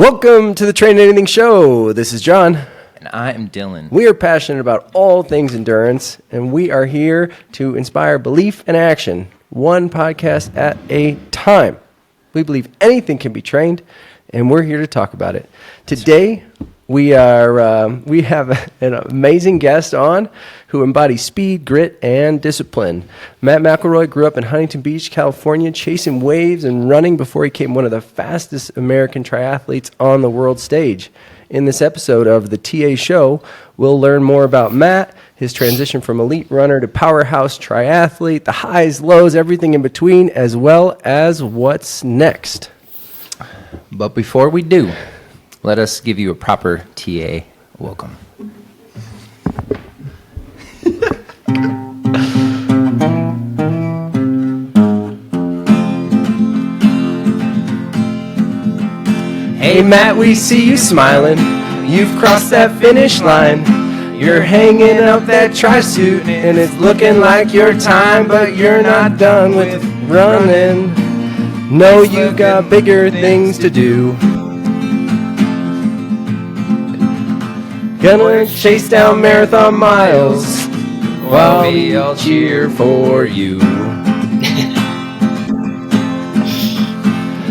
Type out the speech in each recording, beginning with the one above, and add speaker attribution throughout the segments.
Speaker 1: Welcome to the TrainAnything Show. This is John.
Speaker 2: And I am Dylan.
Speaker 1: We are passionate about all things endurance, and we are here to inspire belief and action, one podcast at a time. We believe anything can be trained, and we're here to talk about it. Today, we have an amazing guest on who embodies speed, grit, and discipline. Matt McElroy grew up in Huntington Beach, California, chasing waves and running before he became one of the fastest American triathletes on the world stage. In this episode of the TA Show, we'll learn more about Matt, his transition from elite runner to powerhouse triathlete, the highs, lows, everything in between, as well as what's next.
Speaker 2: But before we do, let us give you a proper TA welcome.
Speaker 1: Hey Matt, we see you smiling. You've crossed that finish line. You're hanging up that tri-suit and it's looking like your time, but you're not done with running. No, you've got bigger things to do. Gonna chase down marathon miles while we all cheer for you.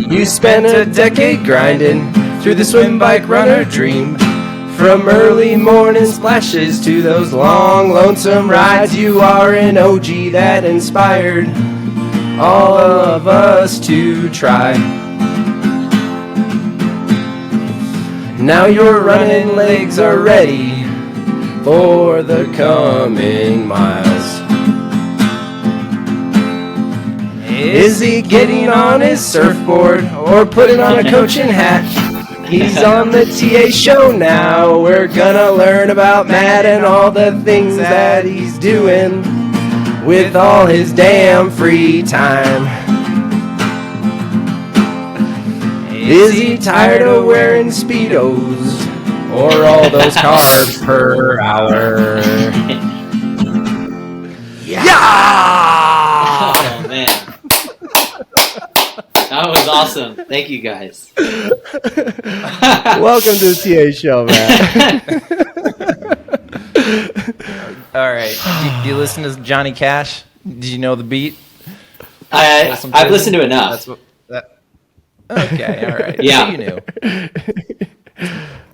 Speaker 1: You spent a decade grinding through the swim, bike, runner dream. From early morning splashes to those long, lonesome rides, you are an OG that inspired all of us to try. Now your running legs are ready for the coming miles. Is he getting on his surfboard or putting on a coaching hat? He's on the TA Show now. We're gonna learn about Matt and all the things that he's doing with all his damn free time. Is he tired of wearing Speedos or all those cars per hour? Yeah!
Speaker 3: Oh, man. That was awesome. Thank you, guys.
Speaker 1: Welcome to the TA Show, Matt.
Speaker 2: All right. Do you listen to Johnny Cash? Did you know the beat?
Speaker 3: I've listened to enough.
Speaker 2: Okay, all right.
Speaker 3: Yeah.
Speaker 2: So you knew.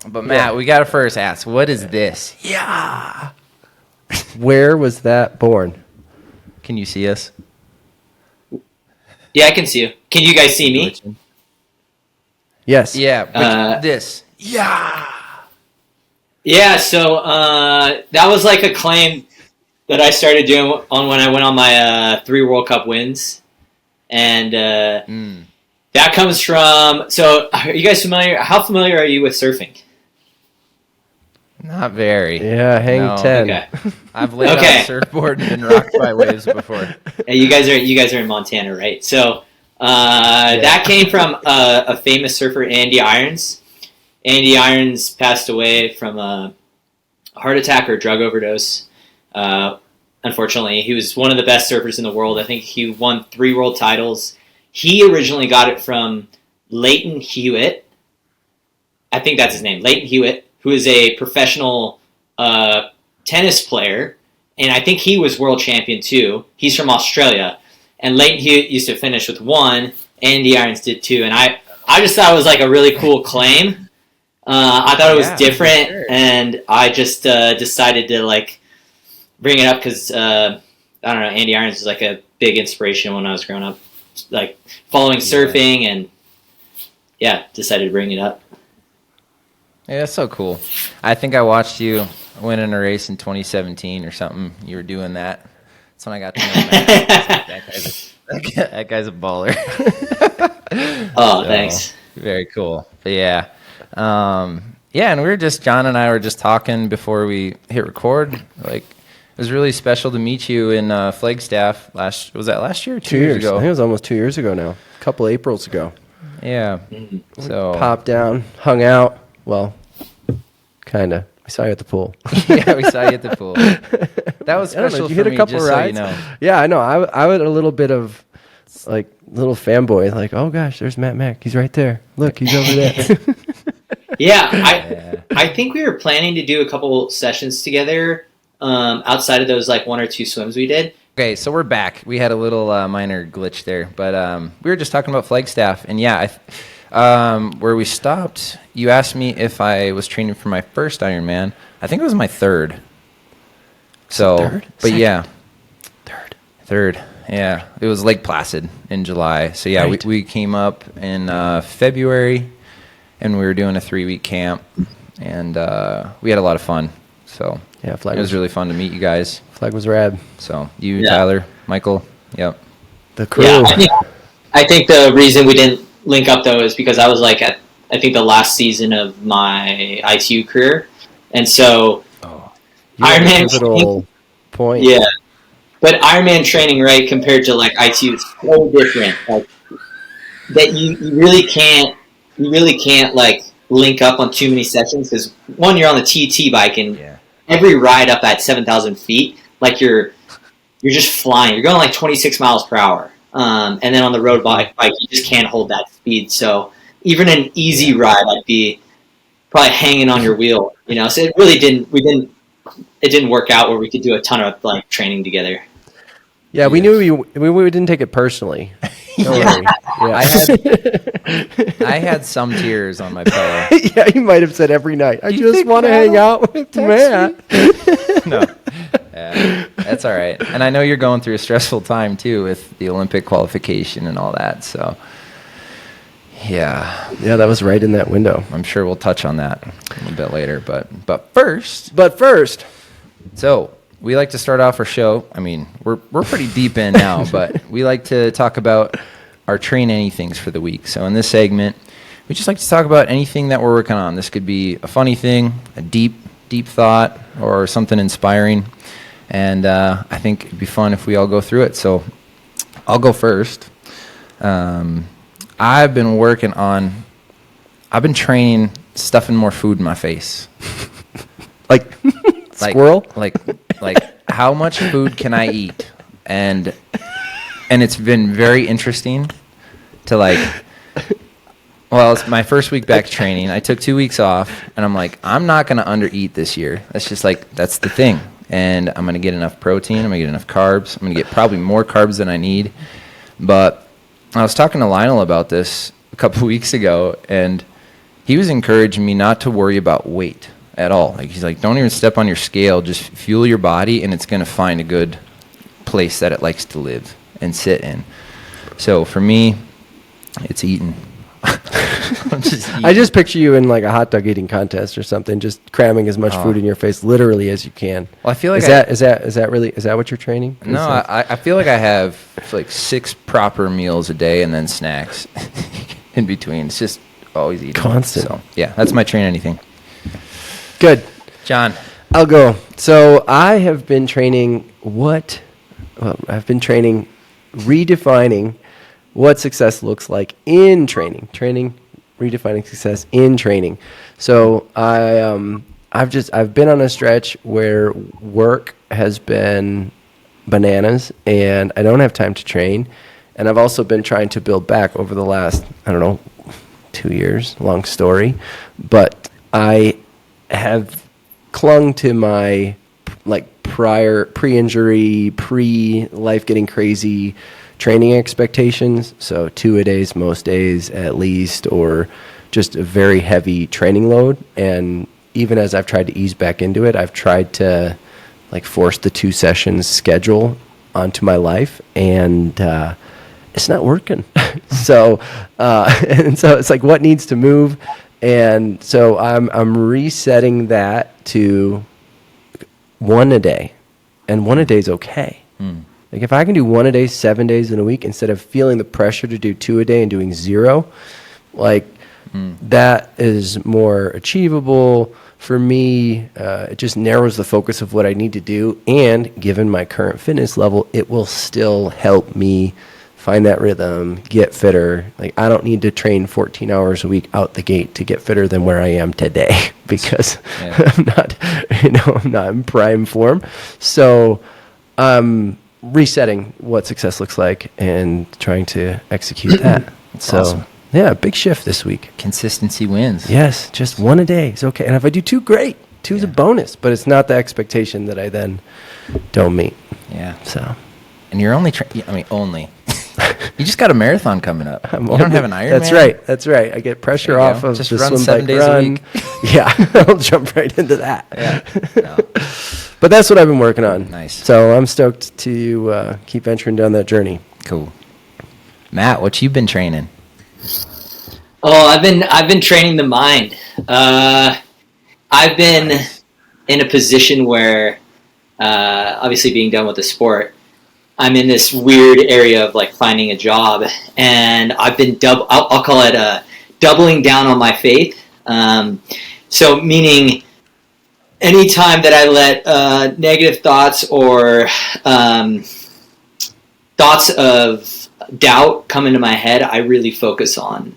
Speaker 2: But Matt, we got to first ask, what is this?
Speaker 1: Yeah. Where was that born?
Speaker 2: Can you see us?
Speaker 3: Yeah, I can see you. Can you guys see me?
Speaker 1: Yes.
Speaker 2: Yeah, but this.
Speaker 1: Yeah.
Speaker 3: Yeah, so that was like a claim that I started doing on when I went on my 3 World Cup wins. And that comes from... So, are you guys familiar? How familiar are you with surfing?
Speaker 2: Not very.
Speaker 1: Yeah, hang 10.
Speaker 3: Okay.
Speaker 2: I've laid on a surfboard and been rocked by waves before.
Speaker 3: Yeah, you guys are in Montana, right? So that came from a famous surfer, Andy Irons. Andy Irons passed away from a heart attack or drug overdose. Unfortunately, he was one of the best surfers in the world. I think he won 3 world titles. He originally got it from Leighton Hewitt. I think that's his name, Leighton Hewitt, who is a professional tennis player, and I think he was world champion too. He's from Australia, and Leighton Hewitt used to finish with 1, Andy Irons did 2, and I just thought it was like a really cool claim. I thought it was different, sure. And I just decided to like bring it up because I don't know, Andy Irons was like a big inspiration when I was growing up, like following surfing, and decided to bring it up.
Speaker 2: Yeah, that's so cool. I think I watched you win in a race in 2017 or something. You were doing that. That's when I got to know Matt. That guy's a baller.
Speaker 3: Oh, so, thanks.
Speaker 2: Very cool. But yeah. And John and I were just talking before we hit record. Like, it was really special to meet you in Flagstaff was that last year or 2 years ago?
Speaker 1: I think it was almost 2 years ago now. A couple Aprils ago.
Speaker 2: Yeah. So
Speaker 1: popped down, hung out. Well, kind of. We saw you at the pool.
Speaker 2: Yeah, we saw you at the pool. That was special
Speaker 1: you
Speaker 2: for
Speaker 1: hit
Speaker 2: me,
Speaker 1: a couple
Speaker 2: just
Speaker 1: rides?
Speaker 2: so you know.
Speaker 1: Yeah, I know. I had a little bit of like little fanboy, like, oh gosh, there's Matt Mack. He's right there. Look, he's over there.
Speaker 3: I think we were planning to do a couple sessions together outside of those like 1 or 2 swims we did.
Speaker 2: Okay, so we're back. We had a little minor glitch there, but we were just talking about Flagstaff, and where we stopped, you asked me if I was training for my first Ironman. I think it was my third. So,
Speaker 1: third?
Speaker 2: But
Speaker 1: Second?
Speaker 2: yeah,
Speaker 1: Third.
Speaker 2: yeah, it was Lake Placid in July. So yeah,
Speaker 1: Right.
Speaker 2: we came up in February, and we were doing a 3-week camp, and we had a lot of fun. So
Speaker 1: Yeah,
Speaker 2: it was really fun to meet you guys.
Speaker 1: Flag was rad.
Speaker 2: So you,
Speaker 3: Yeah.
Speaker 2: Tyler, Michael, yep.
Speaker 1: The crew.
Speaker 3: Yeah, I think the reason we didn't link up though is because I was like at I think the last season of my ITU career, and so
Speaker 1: You had a
Speaker 3: Ironman
Speaker 1: pivotal point.
Speaker 3: yeah. But Ironman training, right, compared to like ITU is so different. Like that you really can't like link up on too many sessions because one, you're on the TT bike and every ride up at 7,000 feet, like you're just flying. You're going like 26 miles per hour. And then on the road bike, you just can't hold that speed. So even an easy ride, I'd be probably hanging on your wheel, you know. So it really didn't work out where we could do a ton of like training together.
Speaker 1: Yeah, we knew we didn't take it personally. Don't worry. Yeah.
Speaker 2: I had some tears on my pillow.
Speaker 1: Yeah, you might have said every night, I just want to hang out with Matt.
Speaker 2: No. Yeah, that's all right. And I know you're going through a stressful time too with the Olympic qualification and all that. So, yeah,
Speaker 1: That was right in that window.
Speaker 2: I'm sure we'll touch on that a little bit later. But first, so we like to start off our show. I mean, we're pretty deep in now, but we like to talk about our train anythings for the week. So in this segment, we just like to talk about anything that we're working on. This could be a funny thing, a deep thought, or something inspiring. And I think it'd be fun if we all go through it. So I'll go first. I've been training stuffing more food in my face.
Speaker 1: Like squirrel?
Speaker 2: Like how much food can I eat? And it's been very interesting to it's my first week back training. I took 2 weeks off, and I'm like, I'm not going to undereat this year. That's just that's the thing. And I'm going to get enough protein. I'm going to get enough carbs. I'm going to get probably more carbs than I need. But I was talking to Lionel about this a couple weeks ago, and he was encouraging me not to worry about weight at all. He's like, don't even step on your scale. Just fuel your body, and it's going to find a good place that it likes to live and sit in. So for me, it's eating.
Speaker 1: I just picture you in like a hot dog eating contest or something, just cramming as much food in your face literally as you can.
Speaker 2: Well, I feel like
Speaker 1: is that what you're training?
Speaker 2: No, I feel like I have like 6 proper meals a day and then snacks in between. It's just always eating.
Speaker 1: Constant.
Speaker 2: So yeah, that's my train anything.
Speaker 1: Good.
Speaker 2: John.
Speaker 1: I'll go. So I have been training redefining what success looks like in training, redefining success in training. So I've been on a stretch where work has been bananas and I don't have time to train. And I've also been trying to build back over the last, 2 years, long story. But I have clung to my prior pre-injury, pre-life getting crazy training expectations. So 2-a-days most days at least, or just a very heavy training load. And even as I've tried to ease back into it, I've tried to force the 2 sessions schedule onto my life, and it's not working. So it's like, what needs to move? And so I'm resetting that to 1 a day, and 1 a day is okay. Like if I can do 1 a day, 7 days in a week, instead of feeling the pressure to do 2 a day and doing 0, that is more achievable for me. It just narrows the focus of what I need to do. And given my current fitness level, it will still help me find that rhythm, get fitter. I don't need to train 14 hours a week out the gate to get fitter than where I am today because I'm not in prime form. So, resetting what success looks like and trying to execute that. So,
Speaker 2: awesome.
Speaker 1: yeah, big shift this week.
Speaker 2: Consistency wins.
Speaker 1: Yes, just one a day is okay. And if I do two, great. Two is a bonus, but it's not the expectation that I then don't meet.
Speaker 2: Yeah.
Speaker 1: So,
Speaker 2: And you're only, only. You just got a marathon coming up. You don't have an Ironman?
Speaker 1: That's right. I get pressure
Speaker 2: There you
Speaker 1: off
Speaker 2: go.
Speaker 1: of
Speaker 2: Just
Speaker 1: the
Speaker 2: run
Speaker 1: swim
Speaker 2: 7
Speaker 1: bike
Speaker 2: days a
Speaker 1: run.
Speaker 2: week.
Speaker 1: Yeah, I'll jump right into that.
Speaker 2: Yeah. No.
Speaker 1: But that's what I've been working on.
Speaker 2: Nice.
Speaker 1: So I'm stoked to keep venturing down that journey.
Speaker 2: Cool. Matt, what you been training?
Speaker 3: Oh, I've been training the mind. I've been in a position where, obviously being done with the sport, I'm in this weird area of like finding a job, and I've been I'll call it doubling down on my faith. So meaning, anytime that I let negative thoughts or thoughts of doubt come into my head, I really focus on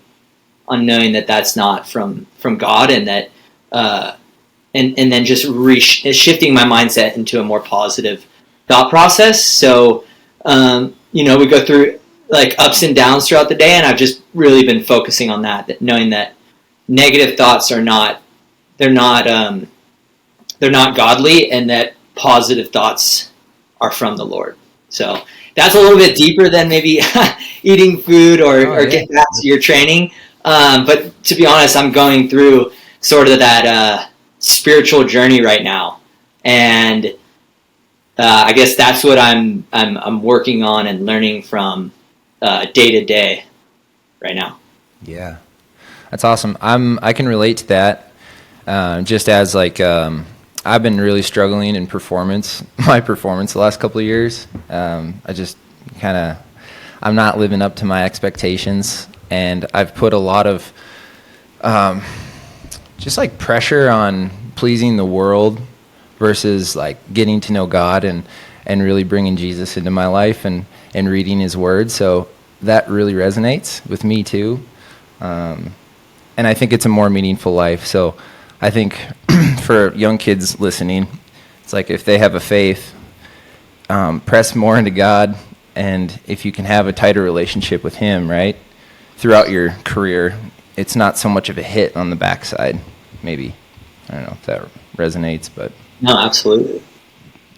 Speaker 3: knowing that that's not from God, and that and then just shifting my mindset into a more positive thought process. So we go through like ups and downs throughout the day, and I've just really been focusing on that knowing that negative thoughts are not godly, and that positive thoughts are from the Lord. So that's a little bit deeper than maybe eating food or getting back to your training. But to be honest, I'm going through sort of that spiritual journey right now, and I guess that's what I'm working on and learning from day to day right now.
Speaker 2: Yeah, that's awesome. I can relate to that. Just as like I've been really struggling in my performance the last couple of years. I just I'm not living up to my expectations, and I've put a lot of just like pressure on pleasing the world versus like getting to know God and really bringing Jesus into my life and reading his word. So that really resonates with me too. And I think it's a more meaningful life. So I think for young kids listening, it's like if they have a faith, press more into God. And if you can have a tighter relationship with him, right, throughout your career, it's not so much of a hit on the backside, maybe. I don't know if that resonates, but...
Speaker 3: No, absolutely.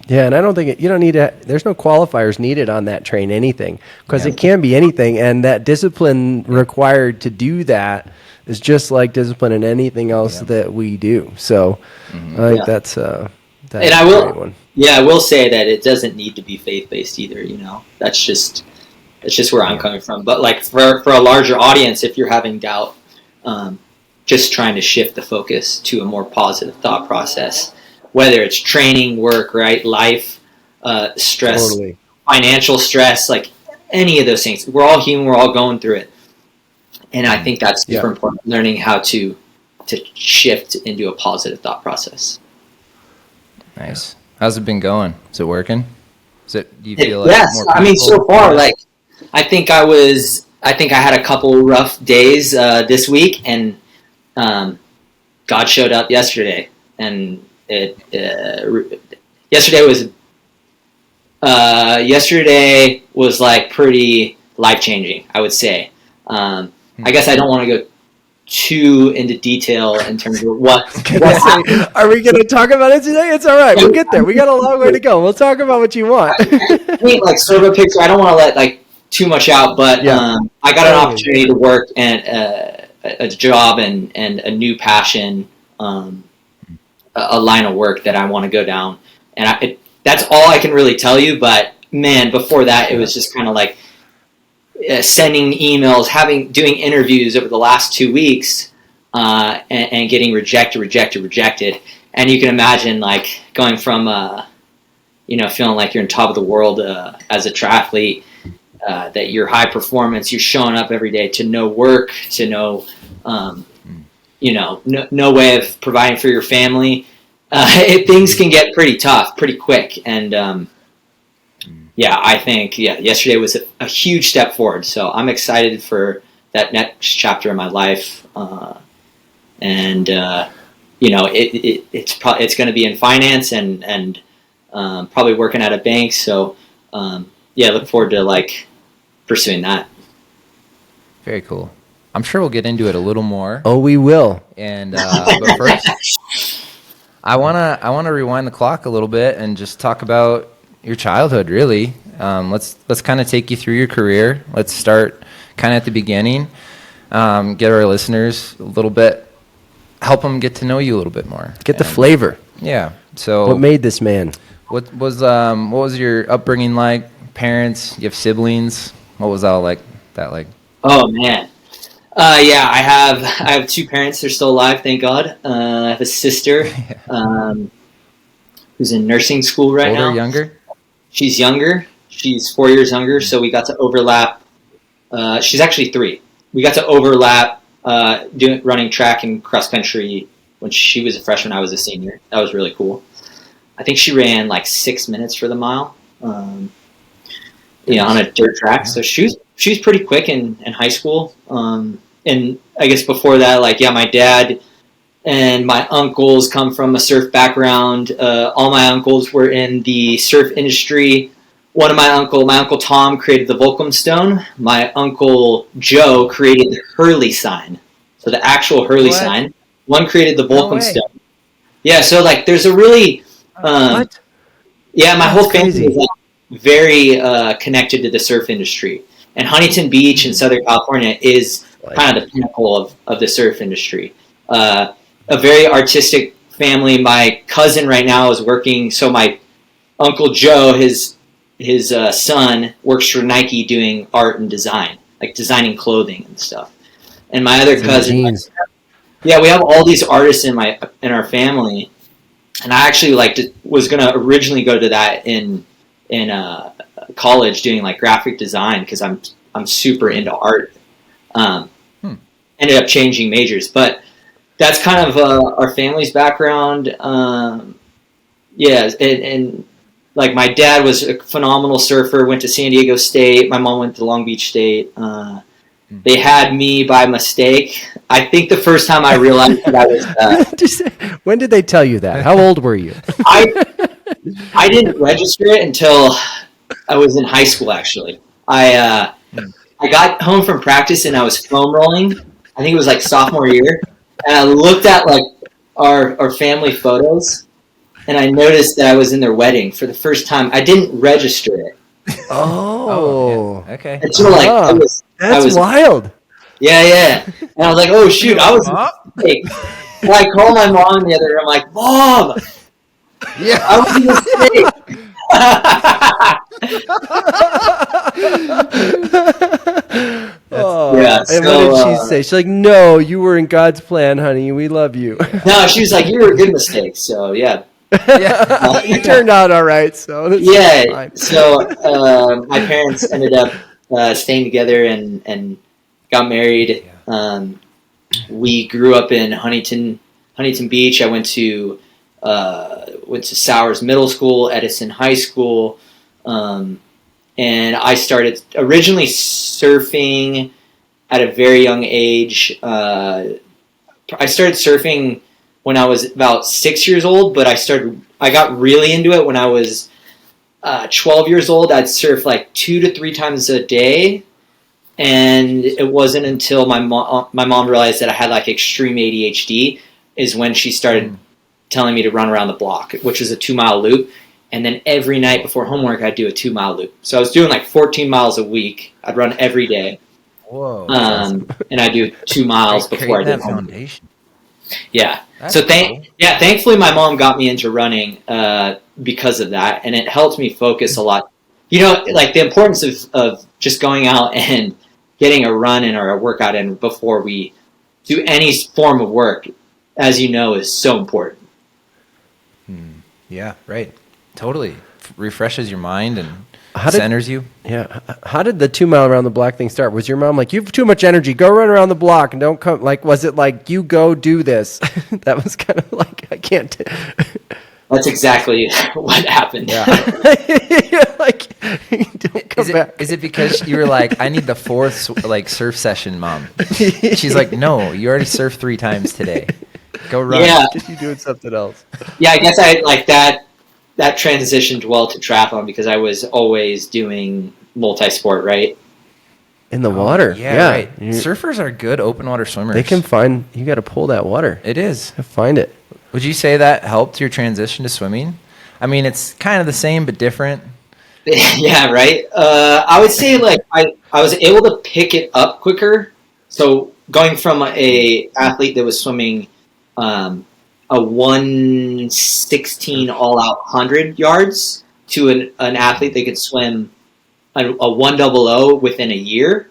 Speaker 1: Yeah, and I don't think you don't need to. There's no qualifiers needed on that train anything, because it can be anything, and that discipline required to do that is just like discipline in anything else that we do. So I think that's a great one.
Speaker 3: Yeah, I will say that it doesn't need to be faith-based either. That's just where I'm coming from. But like for a larger audience, if you're having doubt, just trying to shift the focus to a more positive thought process. Whether it's training, work, right, life, stress,
Speaker 1: Totally.
Speaker 3: Financial stress, like any of those things. We're all human. We're all going through it. And I think that's super important, learning how to shift into a positive thought process.
Speaker 2: Nice. How's it been going? Is it working? Do you feel like
Speaker 3: yes,
Speaker 2: more
Speaker 3: I mean,
Speaker 2: peaceful?
Speaker 3: so far, like, I think I had a couple rough days this week, and God showed up yesterday, and yesterday was like pretty life-changing, I would say. I guess I don't want to go too into detail in terms of what happened.
Speaker 1: Are we going to talk about it today? It's all right. We'll get there. We got a long way to go. We'll talk about what you want.
Speaker 3: I mean, like sort of a picture. I don't want to let like too much out, but I got an opportunity to work and a job and a new passion, a line of work that I want to go down, and that's all I can really tell you. But man, before that, it was just kind of like sending emails, doing interviews over the last 2 weeks, and getting rejected. And you can imagine like going from feeling like you're on top of the world as a triathlete, that you're high performance, you're showing up every day, to no work, to no way of providing for your family. Things can get pretty tough pretty quick, and I think yesterday was a huge step forward. So I'm excited for that next chapter in my life, and it's going to be in finance and probably working at a bank. So yeah, look forward to like pursuing that.
Speaker 2: Very cool. I'm sure we'll get into it a little more.
Speaker 1: Oh, we will.
Speaker 2: And but first, I wanna rewind the clock a little bit and just talk about your childhood. Really, let's kind of take you through your career. Let's start kind of at the beginning. Get our listeners a little bit, help them get to know you a little bit more.
Speaker 1: Get the flavor.
Speaker 2: Yeah. So
Speaker 1: What made this man?
Speaker 2: what was your upbringing like? Parents? You have siblings? What was all like that like?
Speaker 3: Oh man. Yeah, I have two parents. They're still alive, thank God. I have a sister who's in nursing school right now.
Speaker 2: Older, younger?
Speaker 3: She's younger. She's 4 years younger, so we got to overlap. She's actually 3. We got to overlap running track and cross country when she was a freshman. I was a senior. That was really cool. I think she ran like 6 minutes for the mile, on a dirt track. So she was pretty quick in high school. And I guess before that, like, yeah, my dad and my uncles come from a surf background. All my uncles were in the surf industry. One of my Uncle Tom created the Volcom Stone. My Uncle Joe created the Hurley sign. So the actual Hurley sign. One created the Volcom Stone. Yeah, so like there's a really...
Speaker 1: What?
Speaker 3: Yeah, my
Speaker 1: That's
Speaker 3: whole family
Speaker 1: crazy.
Speaker 3: is like, very connected to the surf industry. And Huntington Beach in Southern California is kind of the pinnacle of the surf industry. A very artistic family. My cousin right now is working. So my Uncle Joe, his son, works for Nike doing art and design, like designing clothing and stuff. And my other cousin, yeah, we have all these artists in our family. And I actually was gonna originally go to that in college doing like graphic design because I'm super into art. Ended up changing majors, but that's kind of our family's background. Yeah, and like my dad was a phenomenal surfer. Went to San Diego State. My mom went to Long Beach State. They had me by mistake. I think the first time I realized that I was.
Speaker 1: When did they tell you that? How old were you?
Speaker 3: I didn't register it until I was in high school. Actually, I got home from practice and I was foam rolling. I think it was like sophomore year, and I looked at like our family photos, and I noticed that I was in their wedding for the first time. I didn't register it.
Speaker 1: Oh,
Speaker 2: yeah. Okay.
Speaker 3: And so like I was
Speaker 1: wild.
Speaker 3: Yeah. And I was like, oh shoot, I was a mistake. And I called my mom in the other room. I'm like, Mom,
Speaker 1: Yeah,
Speaker 3: I was a mistake. Yeah,
Speaker 1: and what did she say? She's like, "No, you were in God's plan, honey. We love you."
Speaker 3: No, she was like, you were a good mistake. So yeah.
Speaker 1: You turned out all right. So that's
Speaker 3: Yeah.
Speaker 1: fine.
Speaker 3: So my parents ended up staying together and got married. We grew up in Huntington Beach. I went to Sowers Middle School, Edison High School, and I started originally surfing at a very young age. I started surfing when I was about 6 years old, but I got really into it when I was 12 years old. I'd surf like 2 to 3 times a day, and it wasn't until my mom realized that I had like extreme ADHD is when she started telling me to run around the block, which is a 2-mile loop. And then every night before homework, I'd do a 2-mile loop. So I was doing like 14 miles a week. I'd run every day.
Speaker 2: Whoa.
Speaker 3: And I do 2 miles before I did homework.
Speaker 2: Foundation.
Speaker 3: Yeah.
Speaker 2: That's
Speaker 3: So
Speaker 2: cool.
Speaker 3: thankfully my mom got me into running because of that, and it helped me focus a lot. You know, like the importance of just going out and getting a run in or a workout in before we do any form of work, as you know, is so important.
Speaker 2: Yeah, right. Totally. Refreshes your mind and
Speaker 1: How did-
Speaker 2: centers you.
Speaker 1: Yeah. How did the 2-mile around the block thing start? Was your mom like, "You have too much energy. Go run around the block and don't come"? Like, was it like, "You go do this"? That was kind of like, I can't.
Speaker 3: That's exactly what happened.
Speaker 2: Yeah.
Speaker 1: Like, don't come back.
Speaker 2: Is it because you were like, I need the 4th like surf session, Mom? She's like, no, you already surfed 3 times today. Go run.
Speaker 3: Yeah.
Speaker 1: You doing something else?
Speaker 3: Yeah, I guess I like that. that transitioned well to triathlon because I was always doing multi-sport, right?
Speaker 1: In the water. Yeah.
Speaker 2: Right. Surfers are good open water swimmers.
Speaker 1: They can find, you got to pull that water.
Speaker 2: It is.
Speaker 1: Find it.
Speaker 2: Would you say that helped your transition to swimming? I mean, it's kind of the same but different.
Speaker 3: Yeah, right. I would say like I was able to pick it up quicker. So going from a athlete that was swimming a 1:16 all out 100 yards to an athlete that could swim a 1:00 within a year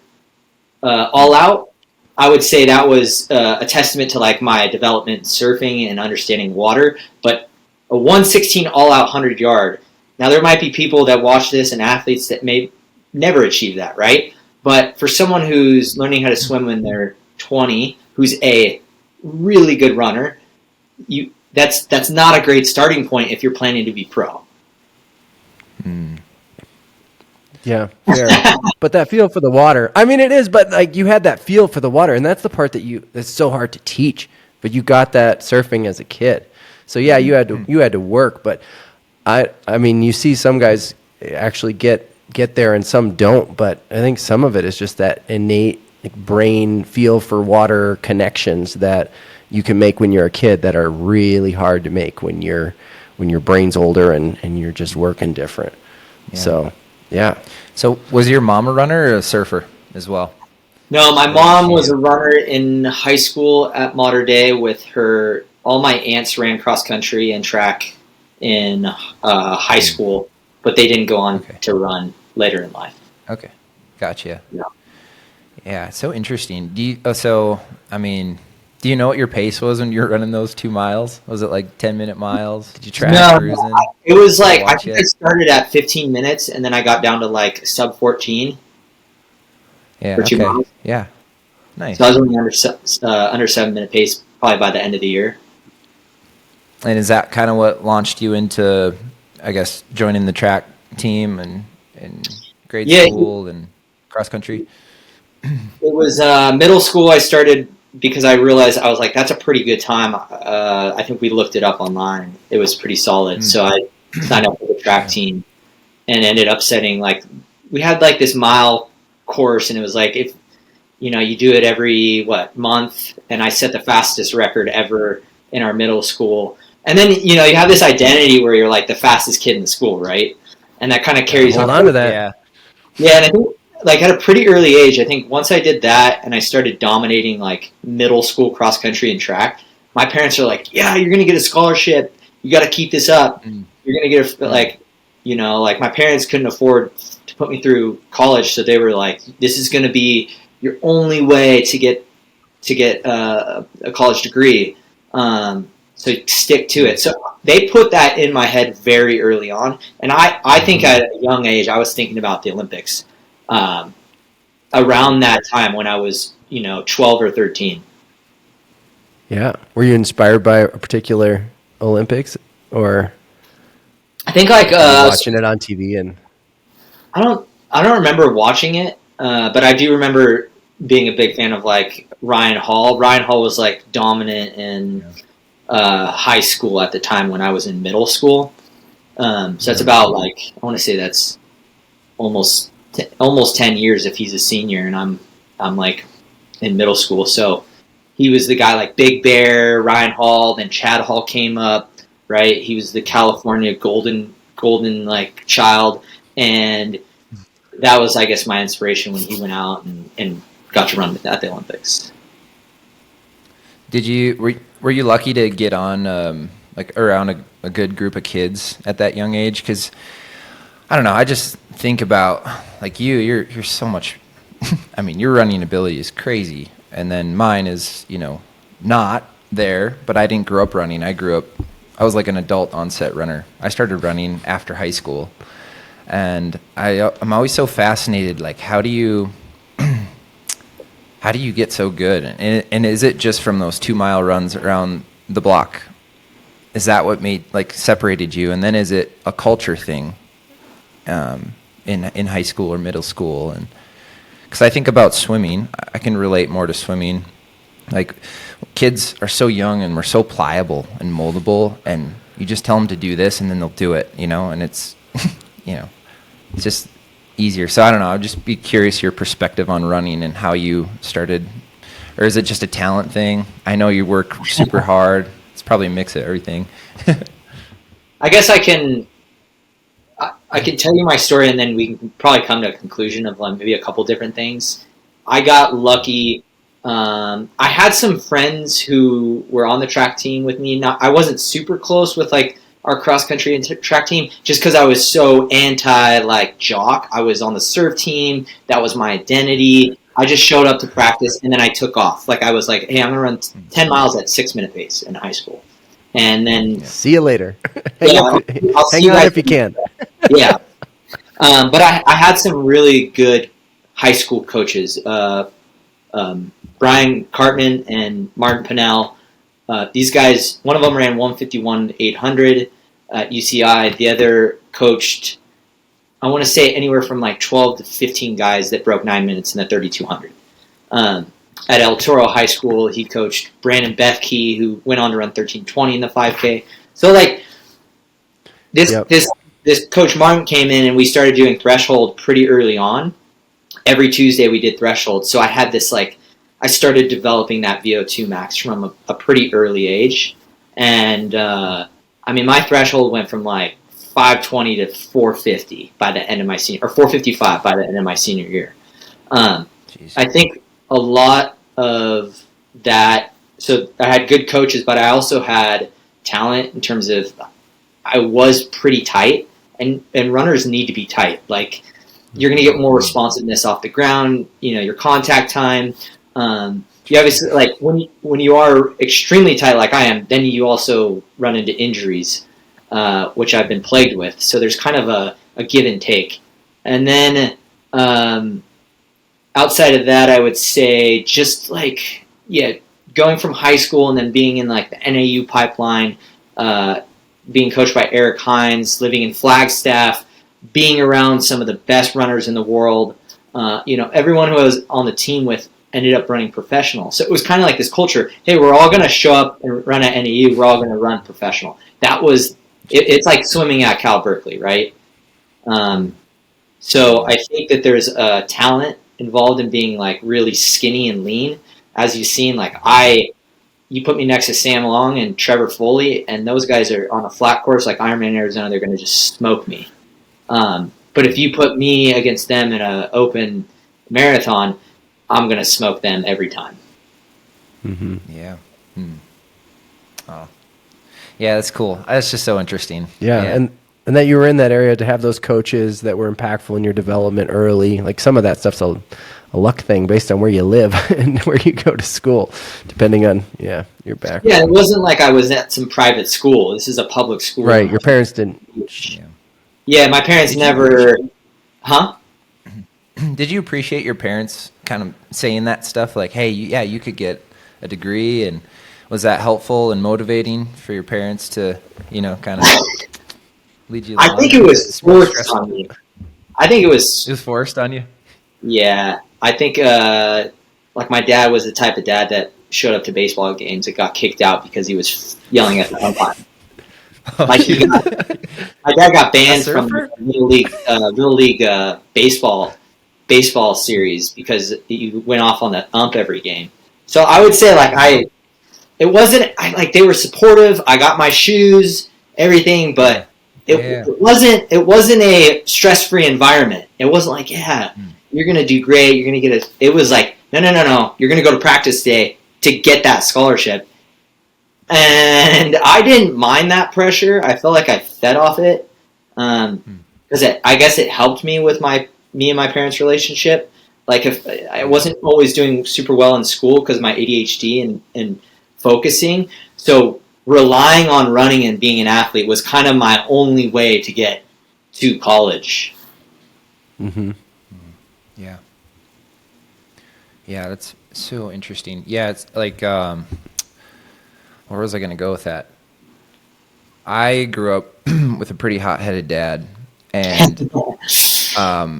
Speaker 3: all out, I would say that was a testament to like my development in surfing and understanding water. But a 1:16 all out 100 yard. Now there might be people that watch this and athletes that may never achieve that, right? But for someone who's learning how to swim when they're 20, who's a really good runner, that's not a great starting point if you're planning to be pro.
Speaker 1: Yeah, fair. But that feel for the water, I mean, it is, but like you had that feel for the water, and that's the part that's so hard to teach. But you got that surfing as a kid, so yeah, you had to work. But I mean, you see some guys actually get there, and some don't. But I think some of it is just that innate brain feel for water connections that you can make when you're a kid that are really hard to make when your brain's older and you're just working different. Yeah. So. Yeah. So
Speaker 2: was your mom a runner or a surfer as well?
Speaker 3: No, my mom was a runner in high school at Mater Dei with her. All my aunts ran cross country and track in high school, but they didn't go on to run later in life.
Speaker 2: Okay. Gotcha.
Speaker 3: Yeah.
Speaker 2: Yeah. So interesting. Do you know what your pace was when you were running those 2 miles? Was it like 10-minute miles? Did you track cruising?
Speaker 3: It was like, I think I started at 15 minutes and then I got down to like sub 14.
Speaker 2: Yeah.
Speaker 3: For 2 miles.
Speaker 2: Yeah. Nice.
Speaker 3: So I was only under 7-minute pace probably by the end of the year.
Speaker 2: And is that kind of what launched you into, I guess, joining the track team and grade school and cross country?
Speaker 3: It was middle school I started because I realized I was like, that's a pretty good time. I think we looked it up online. It was pretty solid. So I signed up for the track team and ended up setting we had like this mile course, and it was like, if you do it every month, and I set the fastest record ever in our middle school. And then you have this identity where you're like the fastest kid in the school, right? And that kind of carries
Speaker 1: on to that.
Speaker 3: Yeah, and I think at a pretty early age, I think once I did that and I started dominating like middle school cross country and track, my parents are like, yeah, you're going to get a scholarship. You got to keep this up. You're going to get my parents couldn't afford to put me through college. So they were like, this is going to be your only way to get a college degree. So stick to it. So they put that in my head very early on. And I think at a young age, I was thinking about the Olympics. Around that time when I was, 12 or 13.
Speaker 1: Yeah. Were you inspired by a particular Olympics, or
Speaker 3: I think
Speaker 1: watching it on TV? And
Speaker 3: I don't remember watching it, but I do remember being a big fan of like Ryan Hall. Ryan Hall was like dominant in high school at the time when I was in middle school. So that's about I want to say that's almost 10 years if he's a senior, and I'm like in middle school. So he was the guy like Big Bear, Ryan Hall, then Chad Hall came up, right? He was the California golden like child, and that was, I guess, my inspiration when he went out and got to run at the Olympics.
Speaker 2: Were you lucky to get on around a good group of kids at that young age? Because I don't know, I just think about like you're so much. I mean, your running ability is crazy, and then mine is not there. But I didn't grow up running. I was like an adult onset runner. I started running after high school, and I'm always so fascinated. Like, how do you get so good? And is it just from those 2-mile runs around the block? Is that what separated you? And then is it a culture thing? In high school or middle school, and because I think about swimming, I can relate more to swimming. Like, kids are so young and we're so pliable and moldable, and you just tell them to do this and then they'll do it, and it's, it's just easier. So I don't know. I'd just be curious your perspective on running and how you started, or is it just a talent thing? I know you work super hard. It's probably a mix of everything.
Speaker 3: I guess I can tell you my story, and then we can probably come to a conclusion of maybe a couple different things. I got lucky. I had some friends who were on the track team with me. Now, I wasn't super close with our cross country and track team, just because I was so anti jock. I was on the surf team. That was my identity. I just showed up to practice, and then I took off. I was like, hey, I'm going to run 10 miles at 6-minute pace in high school. And then...
Speaker 1: See you later.
Speaker 3: Yeah,
Speaker 1: I'll hang on if you can.
Speaker 3: Yeah. But I had some really good high school coaches. Brian Cartman and Martin Pinnell. These guys, one of them ran 151-800 at UCI. The other coached, I want to say, anywhere from 12 to 15 guys that broke 9 minutes in the 3200. At El Toro High School, he coached Brandon Bethke, who went on to run 1320 in the 5K. So this Coach Martin came in and we started doing threshold pretty early on. Every Tuesday we did threshold. So I had this I started developing that VO2 max from a pretty early age. And my threshold went from 520 to 450 by the end of my senior, or 455 by the end of my senior year. I think a lot of that, so I had good coaches, but I also had talent in terms of I was pretty tight, and runners need to be tight. You're going to get more responsiveness off the ground, your contact time. You obviously, when you are extremely tight like I am, then you also run into injuries, which I've been plagued with. So there's kind of a give and take. And then outside of that, I would say just going from high school and then being in the NAU pipeline, being coached by Eric Hines, living in Flagstaff, being around some of the best runners in the world. Everyone who I was on the team with ended up running professional. So it was kind of this culture, hey, we're all going to show up and run at NAU, we're all going to run professional. That was, it's like swimming at Cal Berkeley, right? So I think that there's a talent involved in being really skinny and lean. As you've seen, you put me next to Sam Long and Trevor Foley, and those guys are on a flat course like Ironman Arizona, they're going to just smoke me. But if you put me against them in an open marathon, I'm going to smoke them every time.
Speaker 2: Mm-hmm. Yeah. Oh. Yeah, that's cool. That's just so interesting.
Speaker 1: Yeah. And that you were in that area to have those coaches that were impactful in your development early. Some of that stuff's a luck thing based on where you live and where you go to school, depending on, your background.
Speaker 3: Yeah, it wasn't like I was at some private school. This is a public school.
Speaker 1: Right, your parents didn't.
Speaker 3: Yeah, my parents never... Huh?
Speaker 2: Did you appreciate your parents kind of saying that stuff? Hey, you could get a degree, and was that helpful and motivating for your parents to, kind of lead you along?
Speaker 3: I think it was forced on me. It was
Speaker 2: forced on you?
Speaker 3: Yeah. I think, my dad was the type of dad that showed up to baseball games and got kicked out because he was yelling at the umpire. My dad got banned from the Little League baseball series because he went off on the ump every game. So I would say they were supportive. I got my shoes, everything, but it wasn't a stress-free environment. It wasn't you're going to do great. You're going to get it was no. You're going to go to practice day to get that scholarship. And I didn't mind that pressure. I felt like I fed off it. Because I guess it helped me with me and my parents' relationship. If I wasn't always doing super well in school because of my ADHD and focusing, so relying on running and being an athlete was kind of my only way to get to college.
Speaker 2: Mm-hmm. Yeah. Yeah, that's so interesting. Yeah, it's where was I going to go with that? I grew up with a pretty hot-headed dad, and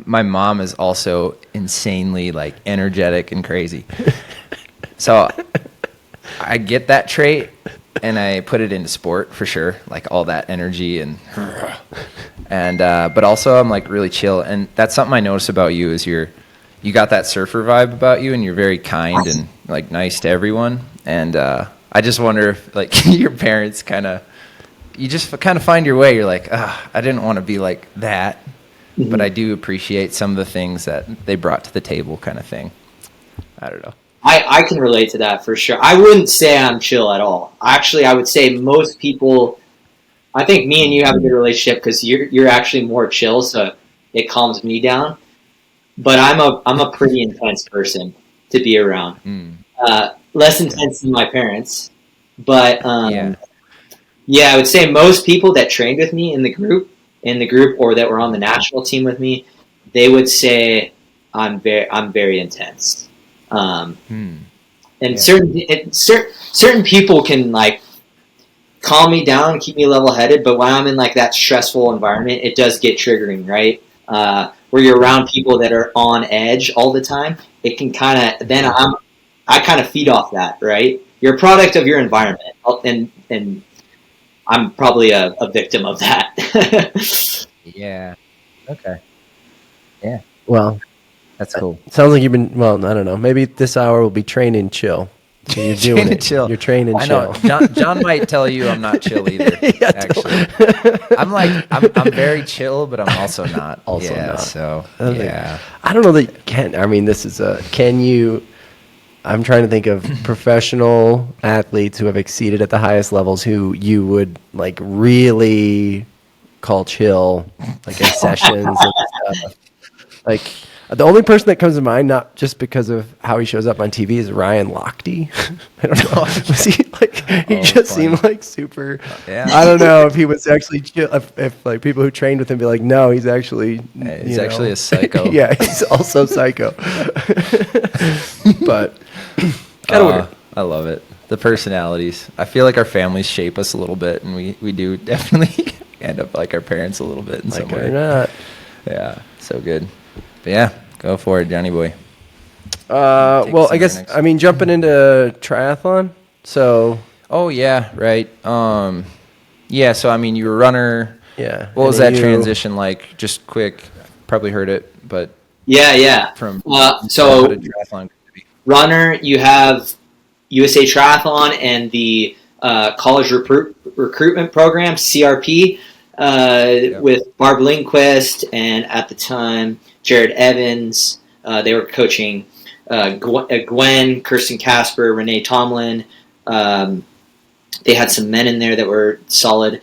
Speaker 2: my mom is also insanely energetic and crazy. So I get that trait, and I put it into sport for sure, like all that energy and but also I'm like really chill, and that's something I notice about you is you got that surfer vibe about you, and you're very kind and like nice to everyone. And I just wonder if like your parents you just kind of find your way. You're like, I didn't want to be like that, but I do appreciate some of the things that they brought to the table, kind of thing. I don't know.
Speaker 3: I can relate to that for sure. I wouldn't say I'm chill at all. Actually, I would say most people. I think me and you have a good relationship because you're actually more chill, so it calms me down. But I'm a pretty intense person to be around. Less intense than my parents, but yeah, I would say most people that trained with me in the group, or that were on the national team with me, they would say I'm very intense. Certain people can like calm me down, keep me level headed, but when I'm in like that stressful environment, it does get triggering, right? Where you're around people that are on edge all the time, it can I kind of feed off that, right? You're a product of your environment, and I'm probably a victim of that.
Speaker 2: Yeah. Okay. Yeah.
Speaker 1: Well,
Speaker 2: that's cool.
Speaker 1: Sounds like you've been. Well, I don't know. Maybe this hour will be training chill. So you're doing it.
Speaker 2: Chill.
Speaker 1: You're training chill.
Speaker 2: I know. John might tell you I'm not chill either.
Speaker 1: Yeah,
Speaker 2: actually, I'm very chill, but I'm also not.
Speaker 1: Not.
Speaker 2: So
Speaker 1: yeah. I don't know that you can. I mean, this is can you? I'm trying to think of professional athletes who have exceeded at the highest levels who you would like really call chill, like in sessions and stuff. Like the only person that comes to mind, not just because of how he shows up on TV, is Ryan Lochte. I don't know. Was he like? He just seemed like super.
Speaker 2: Yeah.
Speaker 1: I don't know if he was actually chill. If like people who trained with him be like, no, he's actually.
Speaker 2: He's actually a psycho.
Speaker 1: Yeah, he's also psycho. But kind of weird.
Speaker 2: I love it. The personalities. I feel like our families shape us a little bit, and we do definitely end up like our parents a little bit in some way.
Speaker 1: Or not.
Speaker 2: Yeah, so good. But yeah, go for it, Johnny boy.
Speaker 1: Well, I guess jumping into triathlon. So.
Speaker 2: Oh yeah, right. Yeah. So you were a runner.
Speaker 1: Yeah.
Speaker 2: What was that transition like? Just quick. Probably heard it, but.
Speaker 3: Yeah.
Speaker 2: From
Speaker 3: so
Speaker 2: triathlon.
Speaker 3: Runner, you have USA Triathlon and the college recruitment program, CRP, with Barb Lindquist and at the time Jared Evans. They were coaching Gwen, Kirsten Casper, Renee Tomlin. They had some men in there that were solid.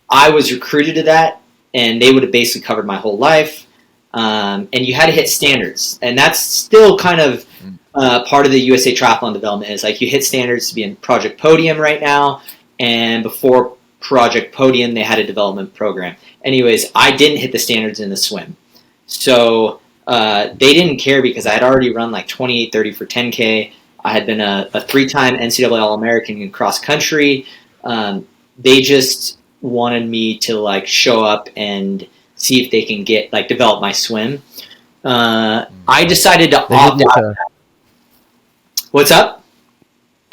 Speaker 3: I was recruited to that, and they would have basically covered my whole life. And you had to hit standards, and that's still kind of part of the USA Triathlon development is like you hit standards to be in Project Podium right now, and before Project Podium they had a development program. Anyways, I didn't hit the standards in the swim, so they didn't care because I had already run like 28:30 for 10K. I had been a 3-time NCAA All-American in cross country. They just wanted me to like show up and see if they can develop my swim. I decided to opt out. What's up?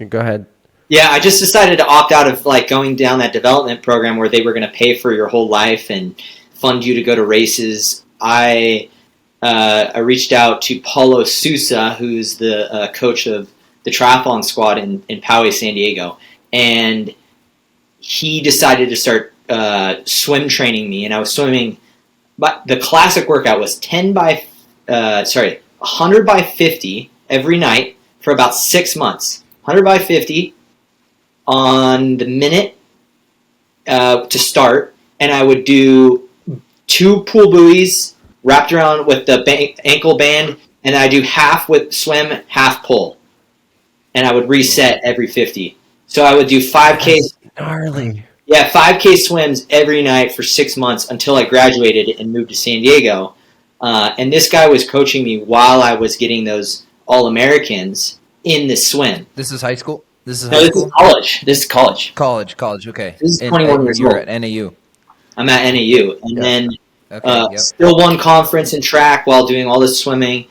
Speaker 1: Go ahead.
Speaker 3: Yeah, I just decided to opt out of like going down that development program where they were going to pay for your whole life and fund you to go to races. I reached out to Paulo Sousa, who's the coach of the triathlon squad in Poway, San Diego, and he decided to start swim training me, and I was swimming. But the classic workout was 100 by 50 every night for about 6 months. 100 by 50 on the minute to start, and I would do 2 pool buoys wrapped around with the ankle band, and I do half with swim, half pull, and I would reset every 50. So I would do 5K.
Speaker 1: Gnarly.
Speaker 3: Yeah, 5K swims every night for 6 months until I graduated and moved to San Diego. And this guy was coaching me while I was getting those All-Americans in the swim.
Speaker 2: This is high school? This is
Speaker 3: college. This is college.
Speaker 2: College, okay.
Speaker 3: This is 21 years old.
Speaker 2: You're at NAU.
Speaker 3: I'm at NAU. And then still won conference and track while doing all this swimming.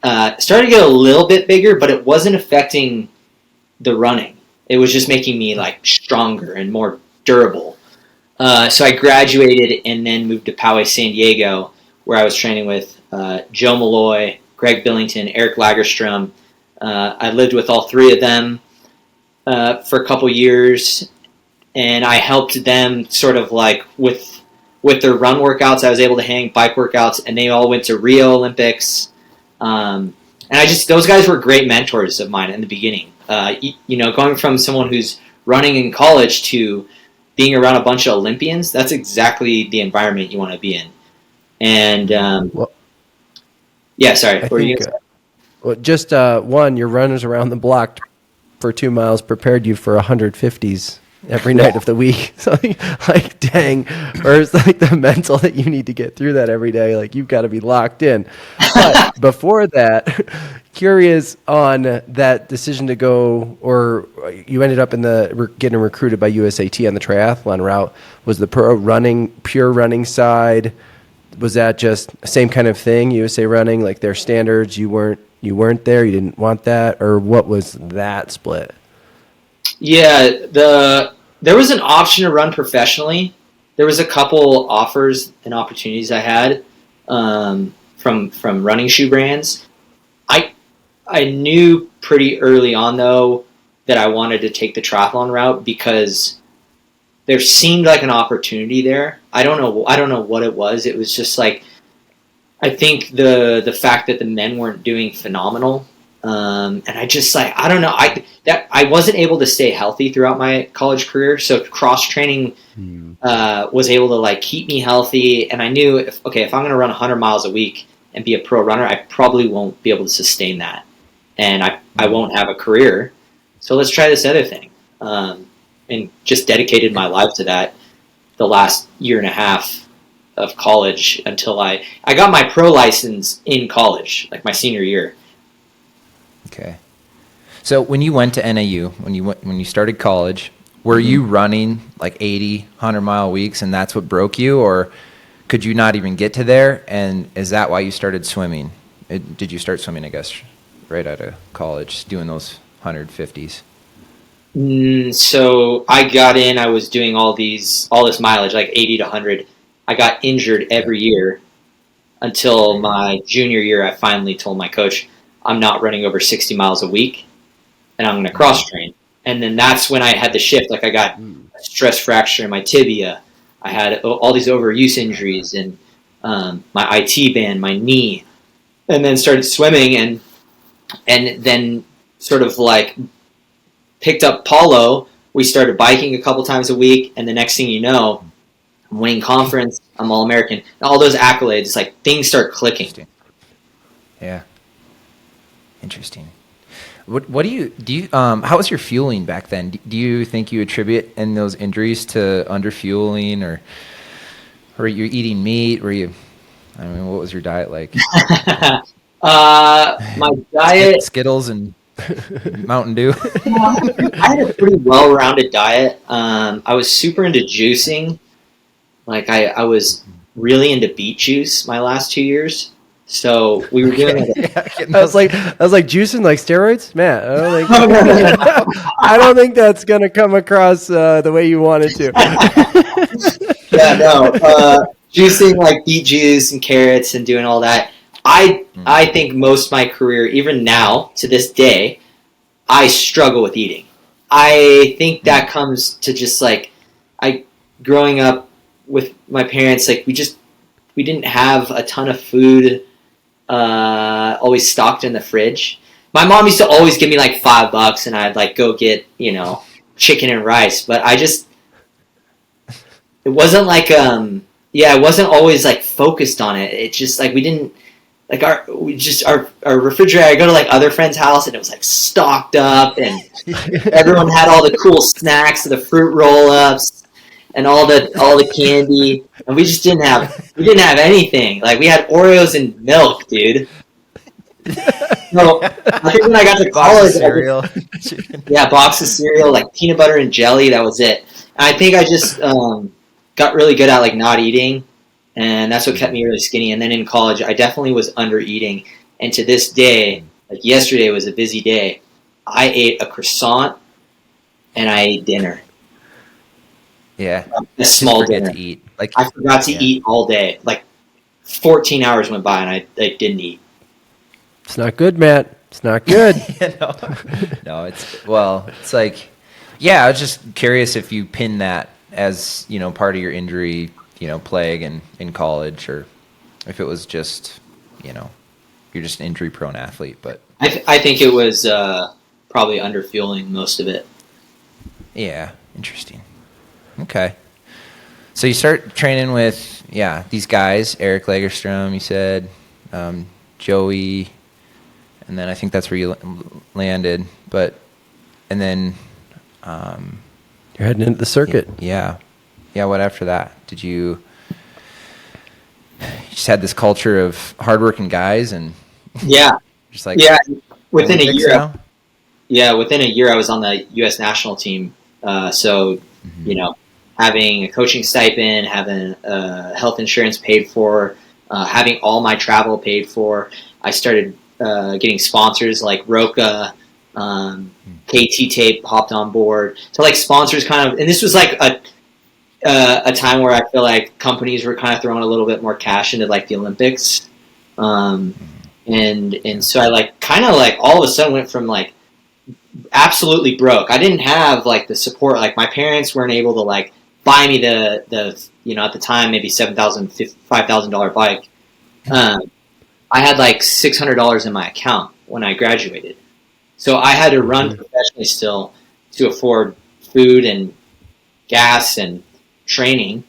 Speaker 3: Started to get a little bit bigger, but it wasn't affecting the running. It was just making me like stronger and more durable. So I graduated and then moved to Poway, San Diego, where I was training with Joe Malloy, Greg Billington, Eric Lagerstrom. I lived with all three of them for a couple years, and I helped them sort of like with their run workouts. I was able to hang bike workouts, and they all went to Rio Olympics. And those guys were great mentors of mine in the beginning. Going from someone who's running in college to being around a bunch of Olympians, that's exactly the environment you want to be in. And
Speaker 1: your runners around the block for 2 miles prepared you for 150s every night of the week. So like, dang, or it's like the mental that you need to get through that every day. Like, you've got to be locked in. But before that, curious on that decision to go, or you ended up getting recruited by USAT on the triathlon route. Was the pure running side? Was that just same kind of thing? USA Running, like their standards, you weren't there, you didn't want that, or what was that split? Yeah,
Speaker 3: there was an option to run professionally. There was a couple offers and opportunities I had from running shoe brands. I knew pretty early on though that I wanted to take the triathlon route because there seemed like an opportunity there. I don't know what it was. It was just like, I think the fact that the men weren't doing phenomenal, and I just like, I don't know. I wasn't able to stay healthy throughout my college career, so cross training was able to like keep me healthy. And I knew if I'm going to run 100 miles a week and be a pro runner, I probably won't be able to sustain that, and I won't have a career. So let's try this other thing. And just dedicated my life to that the last year and a half of college until I got my pro license in college, like my senior year.
Speaker 2: Okay. So when you went to NAU, when you started college, were you running like 80, 100-mile weeks and that's what broke you, or could you not even get to there? And is that why you started swimming? Did you start swimming, I guess, right out of college, doing those 150s?
Speaker 3: So I got in, I was doing all this mileage, like 80 to 100. I got injured every year until my junior year. I finally told my coach, I'm not running over 60 miles a week, and I'm going to cross train. And then that's when I had the shift. Like, I got a stress fracture in my tibia. I had all these overuse injuries, and my IT band, my knee, and then started swimming, and then sort of like picked up polo. We started biking a couple times a week, and the next thing you know, I'm winning conference, I'm All-American, and all those accolades. It's like things start clicking.
Speaker 2: Yeah. Interesting. What do you how was your fueling back then? Do you think you attribute in those injuries to underfueling, or were you eating meat? What was your diet like?
Speaker 3: My diet,
Speaker 2: Skittles and Mountain Dew.
Speaker 3: I had a pretty well-rounded diet. I was super into juicing. Like, I was really into beet juice my last 2 years. So we were doing
Speaker 1: I was like juicing like steroids, man. I don't think that's gonna come across the way you wanted to.
Speaker 3: Yeah, no. Juicing like beet juice and carrots and doing all that. I think most of my career, even now to this day, I struggle with eating. I think that comes to just like growing up with my parents. Like, we didn't have a ton of food always stocked in the fridge. My mom used to always give me like $5 and I'd like go get, chicken and rice, but it wasn't like I wasn't always like focused on it. It just like we didn't like our refrigerator. I go to like other friends' house and it was like stocked up, and everyone had all the cool snacks, the fruit roll-ups, and all the candy, and we just didn't have anything. Like, we had Oreos and milk, dude. So I think when I got to college, box of cereal, like peanut butter and jelly. That was it. And I think I just got really good at like not eating, and that's what kept me really skinny. And then in college, I definitely was under eating. And to this day, like yesterday was a busy day. I ate a croissant and I ate dinner.
Speaker 2: Yeah.
Speaker 3: A small
Speaker 2: Forget
Speaker 3: dinner.
Speaker 2: to eat. Like
Speaker 3: I forgot to
Speaker 2: yeah.
Speaker 3: eat all day. Like 14 hours went by and I didn't eat.
Speaker 1: It's not good, Matt. It's not good.
Speaker 2: No, it's like, yeah, I was just curious if you pin that as, part of your injury, plague in college, or if it was just, you're just an injury prone athlete. But
Speaker 3: I think it was probably underfueling most of it.
Speaker 2: yeah, interesting. Okay. So you start training with, these guys, Eric Lagerstrom, you said, Joey, and then I think that's where you landed. And then
Speaker 1: You're heading into the circuit.
Speaker 2: Yeah. What after that? Did you just had this culture of hardworking guys and
Speaker 3: Yeah.
Speaker 2: just like
Speaker 3: Within a
Speaker 2: Olympics
Speaker 3: year.
Speaker 2: now?
Speaker 3: Yeah, within a year I was on the U.S. national team. So having a coaching stipend, having health insurance paid for, having all my travel paid for. I started getting sponsors like Roca, KT Tape hopped on board. So like sponsors kind of, and this was like a time where I feel like companies were kind of throwing a little bit more cash into like the Olympics. And so I like kind of like all of a sudden went from like absolutely broke. I didn't have like the support. Like my parents weren't able to like buy me the at the time maybe $7,000, $5,000 bike. I had like $600 in my account when I graduated, so I had to run professionally still to afford food and gas and training.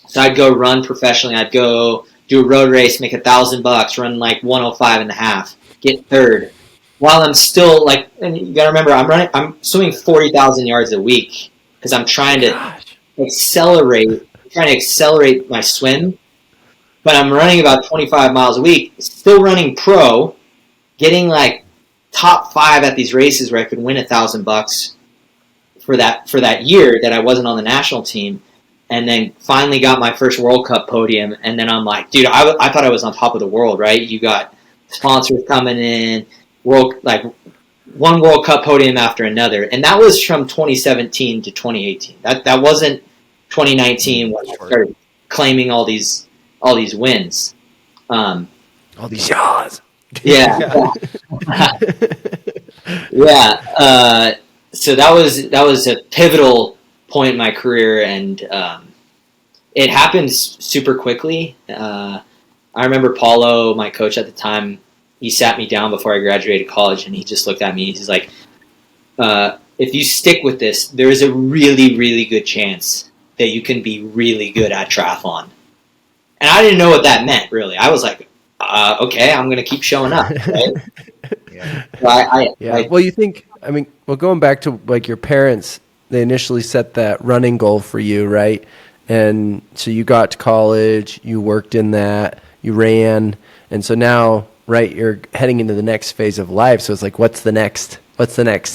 Speaker 3: So I'd go run professionally. I'd go do a road race, make $1,000, run like 105.5, get third. While I'm still like, and you gotta remember, I'm swimming 40,000 yards a week because I'm trying to accelerate my swim. But I'm running about 25 miles a week, still running pro, getting like top 5 at these races where I could win $1,000 for that year that I wasn't on the national team. And then finally got my first World Cup podium. And then I'm like, dude, I thought I was on top of the world, right? You got sponsors coming in, one World Cup podium after another. And that was from 2017 to 2018. That wasn't 2019 when I started claiming all these wins.
Speaker 1: All these yaws.
Speaker 3: Yeah. Yeah. So that was a pivotal point in my career, and it happened super quickly. I remember Paulo, my coach at the time, he sat me down before I graduated college, and he just looked at me. He's like, if you stick with this, there is a really, really good chance that you can be really good at triathlon. And I didn't know what that meant, really. I was like, okay, I'm going to keep showing up. Right?
Speaker 1: Yeah. Well, you think, going back to like your parents, they initially set that running goal for you, right? And so you got to college, you worked in that, you ran. And so now, right, you're heading into the next phase of life. So it's like, what's the next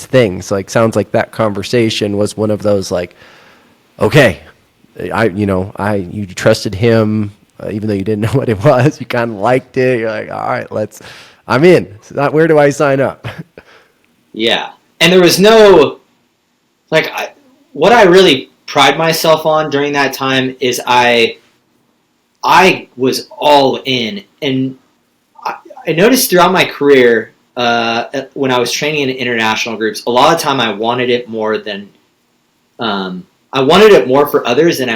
Speaker 1: thing? So like, sounds like that conversation was one of those like, okay, you trusted him, even though you didn't know what it was, you kind of liked it. You're like, all right, I'm in. It's not, where do I sign up?
Speaker 3: Yeah. And there was no, what I really pride myself on during that time is I was all in. And I noticed throughout my career, when I was training in international groups, a lot of time I wanted it more than, I wanted it more for others than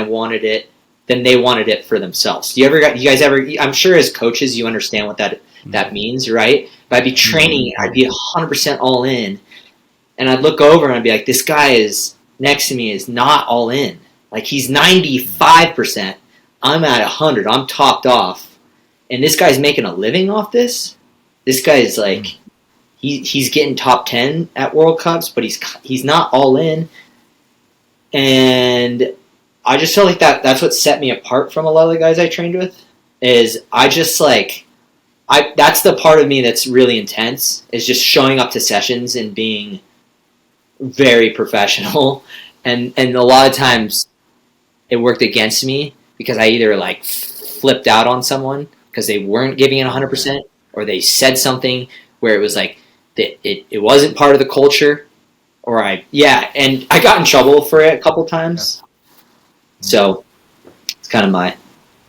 Speaker 3: than they wanted it for themselves. You guys ever, I'm sure as coaches, you understand what that means, right? But I'd be training, I'd be 100% all in. And I'd look over and I'd be like, this guy is next to me is not all in. Like he's 95%. I'm at 100. I'm topped off. And this guy's making a living off this. This guy's like, he's getting top 10 at World Cups, but he's not all in. And I just felt like that's what set me apart from a lot of the guys I trained with. Is I just like, that's the part of me that's really intense. Is just showing up to sessions and being very professional, and a lot of times it worked against me because I either like flipped out on someone because they weren't giving it 100%, or they said something where it was like it wasn't part of the culture, and I got in trouble for it a couple times. So it's kind of my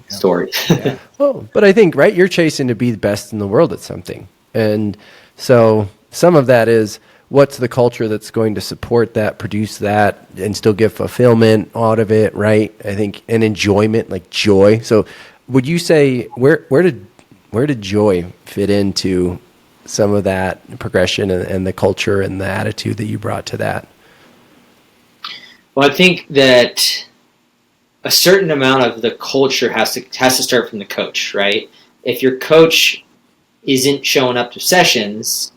Speaker 3: story.
Speaker 2: Yeah.
Speaker 1: Well, but I think, right, you're chasing to be the best in the world at something. And so some of that is, what's the culture that's going to support that, produce that, and still give fulfillment out of it, right? I think, and enjoyment, like joy. So would you say, where did joy fit into some of that progression and the culture and the attitude that you brought to that?
Speaker 3: Well, I think that a certain amount of the culture has to start from the coach, right? If your coach isn't showing up to sessions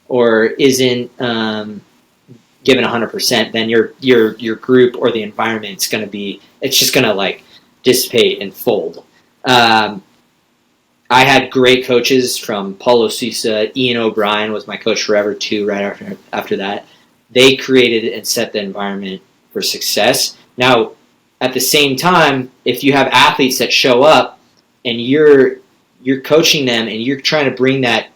Speaker 3: or isn't giving 100%, then your group or the environment's going to be, it's just going to like dissipate and fold. I had great coaches from Paulo Sousa. Ian O'Brien was my coach forever too. Right after that, they created and set the environment for success. Now, at the same time, if you have athletes that show up and you're coaching them and you're trying to bring that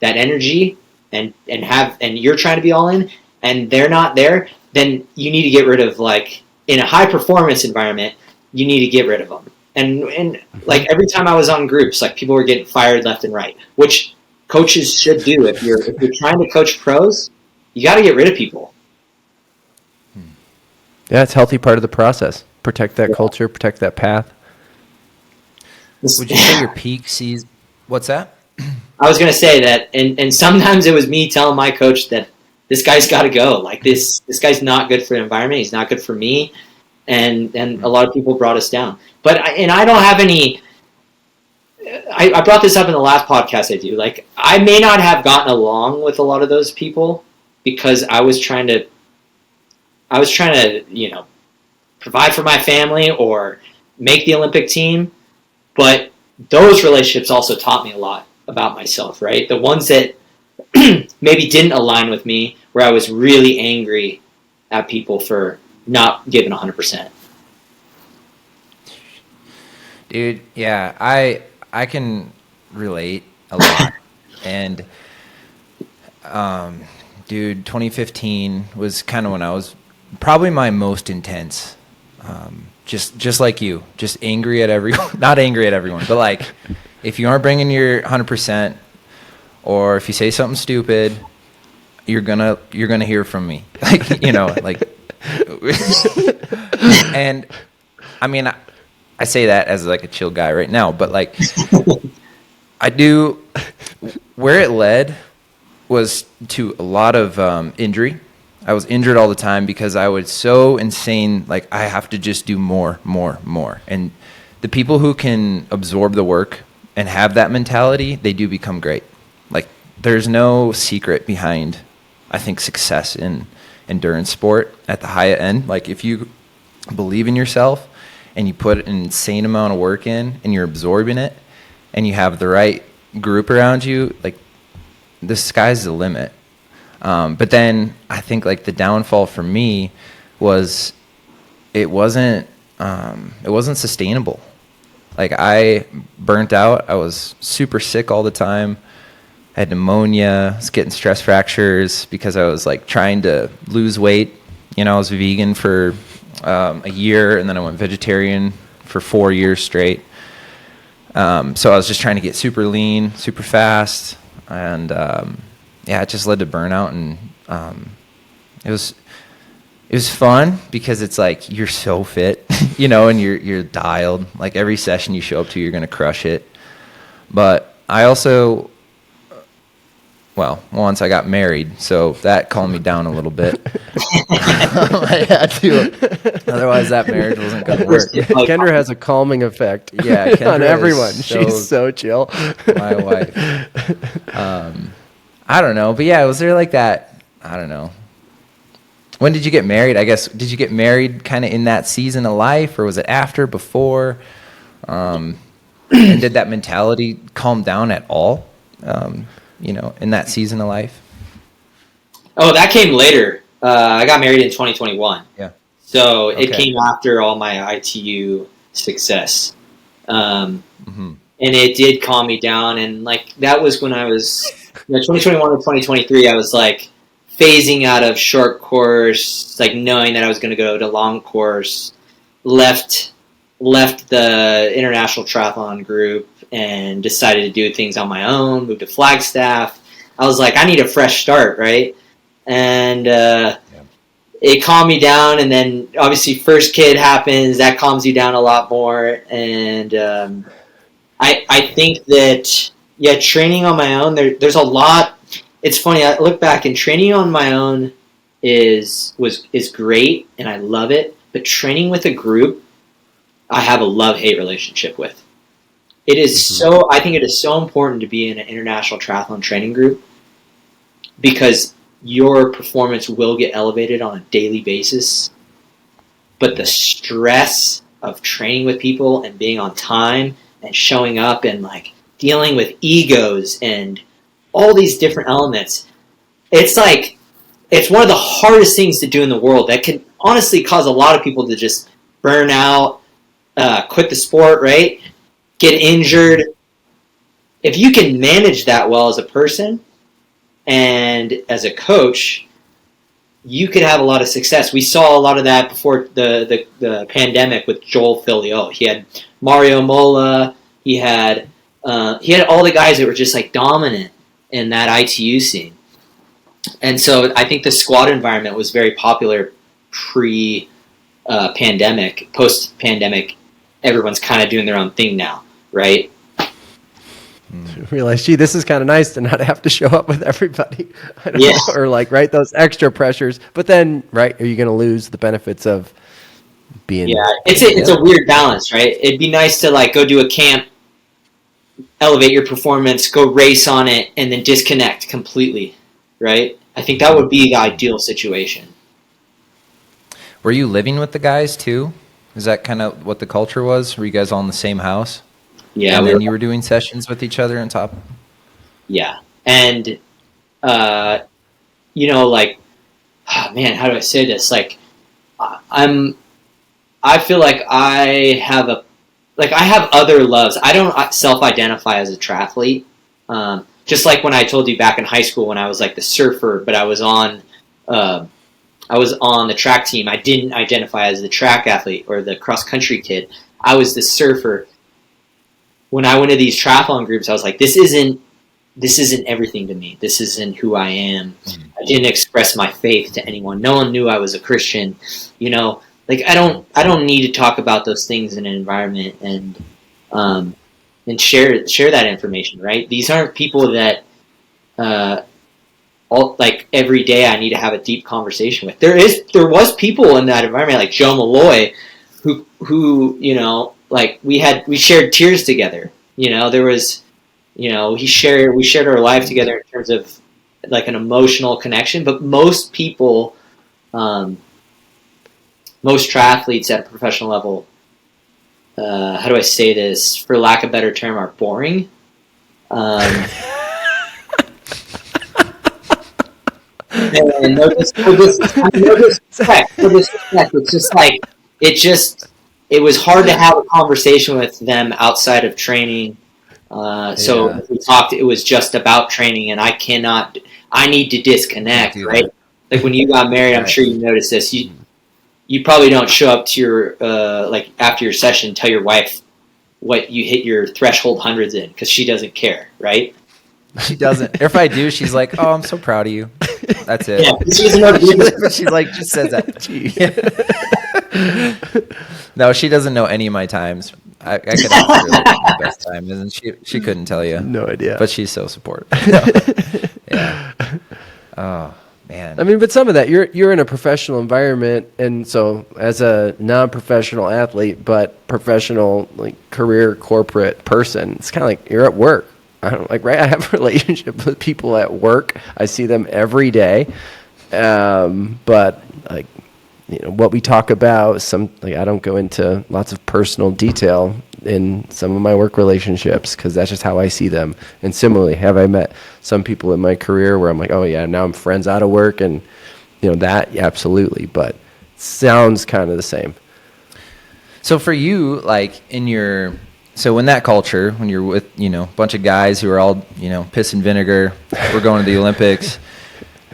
Speaker 3: energy and you're trying to be all in and they're not there, then you need to get rid of, like, in a high performance environment, you need to get rid of them. And like every time I was on groups, like people were getting fired left and right, which coaches should do. If you're trying to coach pros, you got to get rid of people.
Speaker 1: Yeah, it's a healthy part of the process. Protect that culture, protect that path.
Speaker 2: Would you say your peak season? What's that?
Speaker 3: I was going to say that, and sometimes it was me telling my coach that this guy's got to go. Like this guy's not good for the environment. He's not good for me, and a lot of people brought us down. But I don't have any. I brought this up in the last podcast I do. Like, I may not have gotten along with a lot of those people because I was trying to provide for my family or make the Olympic team. But those relationships also taught me a lot about myself, right? The ones that maybe didn't align with me, where I was really angry at people for not giving 100%.
Speaker 2: Dude, yeah, I can relate a lot. And, dude, 2015 was kind of when I was probably my most intense. Just like you, just angry at everyone. Not angry at everyone, but like, if you aren't bringing your 100%, or if you say something stupid, you're gonna hear from me. Like, like. And I mean, I say that as like a chill guy right now, but like, I do. Where it led was to a lot of injury. I was injured all the time because I was so insane. Like, I have to just do more. And the people who can absorb the work and have that mentality, they do become great. Like, there's no secret behind, I think, success in endurance sport at the high end. Like, if you believe in yourself and you put an insane amount of work in and you're absorbing it and you have the right group around you, like, the sky's the limit. But then I think, like, the downfall for me was it wasn't sustainable. Like, I burnt out. I was super sick all the time. I had pneumonia. I was getting stress fractures because I was, like, trying to lose weight. I was vegan for a year, and then I went vegetarian for 4 years straight. So I was just trying to get super lean, super fast, and it just led to burnout. And it was fun because it's like you're so fit, and you're dialed. Like, every session you show up to, you're gonna crush it. But I also, once I got married, so that calmed me down a little bit. I had to, otherwise that marriage wasn't gonna work.
Speaker 1: Kendra has a calming effect.
Speaker 2: Yeah, Kendra
Speaker 1: on everyone.
Speaker 2: so
Speaker 1: She's so chill.
Speaker 2: My wife. I don't know, but yeah, was there like that? I don't know. When did you get married? I guess, did you get married kind of in that season of life, or was it after, before? And did that mentality calm down at all, in that season of life?
Speaker 3: Oh, that came later. I got married in 2021.
Speaker 2: Yeah.
Speaker 3: So it came after all my ITU success. And it did calm me down. And, like, that was when I was, 2021 to 2023, I was, like, phasing out of short course, like knowing that I was going to go to long course, left the international triathlon group and decided to do things on my own, moved to Flagstaff. I was like, I need a fresh start, right? And it calmed me down, and then obviously first kid happens, that calms you down a lot more. And I think that, training on my own, there's a lot. It's funny, I look back and training on my own is great, and I love it. But training with a group, I have a love-hate relationship with. It is I think it is so important to be in an international triathlon training group, because your performance will get elevated on a daily basis. But the stress of training with people and being on time and showing up and like dealing with egos and all these different elements, it's one of the hardest things to do in the world that can honestly cause a lot of people to just burn out, quit the sport, right? Get injured. If you can manage that well as a person and as a coach, you could have a lot of success. We saw a lot of that before the pandemic with Joel Filio. He had Mario Mola. He had all the guys that were just like dominant in that ITU scene. And so I think the squad environment was very popular pre-pandemic. Post-pandemic, everyone's kind of doing their own thing now, right?
Speaker 1: Realize, gee, this is kind of nice to not have to show up with everybody. I don't know, or like, right, those extra pressures. But then, right, are you going to lose the benefits of being? Yeah,
Speaker 3: it's a weird balance, right? It'd be nice to like go do a camp, elevate your performance, go race on it, and then disconnect completely, right? I think that would be the ideal situation.
Speaker 2: Were you living with the guys too? Is that kind of what the culture was? Were you guys all in the same house?
Speaker 3: Yeah.
Speaker 2: And then you were doing sessions with each other on top?
Speaker 3: Yeah. And, like, oh man, how do I say this? Like, I feel like I have other loves. I don't self-identify as a triathlete. Just like when I told you back in high school when I was like the surfer, but I was on the track team. I didn't identify as the track athlete or the cross-country kid. I was the surfer. When I went to these triathlon groups, I was like, this isn't everything to me. This isn't who I am. I didn't express my faith to anyone. No one knew I was a Christian. Like I don't need to talk about those things in an environment and share that information, right? These aren't people that every day I need to have a deep conversation with. There was people in that environment like Joe Malloy who like we shared tears together. There was, we shared our life together in terms of like an emotional connection. But most people, most triathletes at a professional level, how do I say this, for lack of a better term, are boring. And no disrespect. It's just like it was hard to have a conversation with them outside of training. So if we talked, it was just about training, and I need to disconnect, right? Like when you got married, I'm sure you noticed this. You probably don't show up to your like after your session, tell your wife what you hit your threshold hundreds in, because she doesn't care, right?
Speaker 2: She doesn't. If I do, she's like, "Oh, I'm so proud of you." That's it.
Speaker 3: Yeah, she doesn't know
Speaker 2: she's like, just says that. No, she doesn't know any of my times. I could ask her like my best time, isn't she? She couldn't tell you.
Speaker 1: No idea.
Speaker 2: But she's so supportive. Yeah. Oh man.
Speaker 1: I mean, but some of that, you're in a professional environment, and so as a non-professional athlete, but professional, like career corporate person, it's kind of like you're at work. I don't like, right? I have a relationship with people at work. I see them every day. But like, what we talk about, I don't go into lots of personal detail in some of my work relationships because that's just how I see them. And similarly, have I met some people in my career where I'm like, oh yeah, now I'm friends out of work, and that, yeah, absolutely. But sounds kind of the same.
Speaker 2: So for you, like so in that culture, when you're with, a bunch of guys who are all, piss and vinegar, we're going to the Olympics.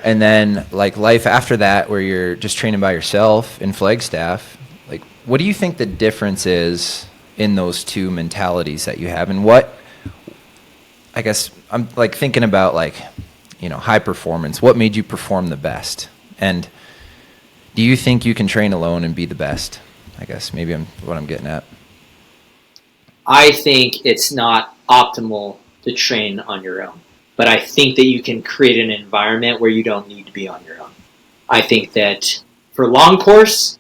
Speaker 2: And then like life after that, where you're just training by yourself in Flagstaff, like what do you think the difference is in those two mentalities that you have? And what, I guess I'm like thinking about like, you know, high performance. What made you perform the best? And do you think you can train alone and be the best? I guess maybe what I'm getting at.
Speaker 3: I think it's not optimal to train on your own, but I think that you can create an environment where you don't need to be on your own. I think that for long course,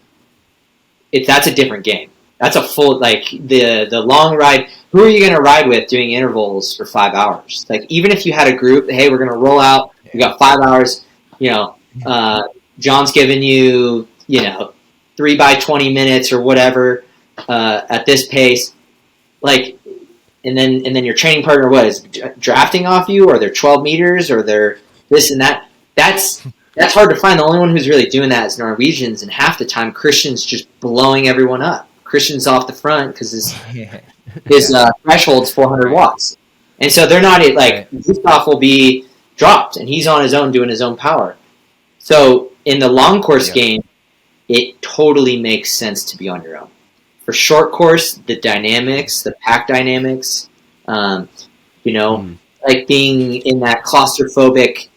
Speaker 3: that's a different game. That's a full, like the long ride. Who are you going to ride with doing intervals for 5 hours? Like even if you had a group, hey, we're going to roll out. We got 5 hours. You know, John's giving you, 3 by 20 minutes or whatever at this pace. Like, and then your training partner, what, is drafting off you, or they're 12 meters, or they're this and that. That's hard to find. The only one who's really doing that is Norwegians, and half the time Christian's just blowing everyone up. Christian's off the front because his threshold's 400 watts, and so they're not like Gustav will be dropped, and he's on his own doing his own power. So in the long course game, it totally makes sense to be on your own. For short course, the dynamics, the pack dynamics, like being in that claustrophobic,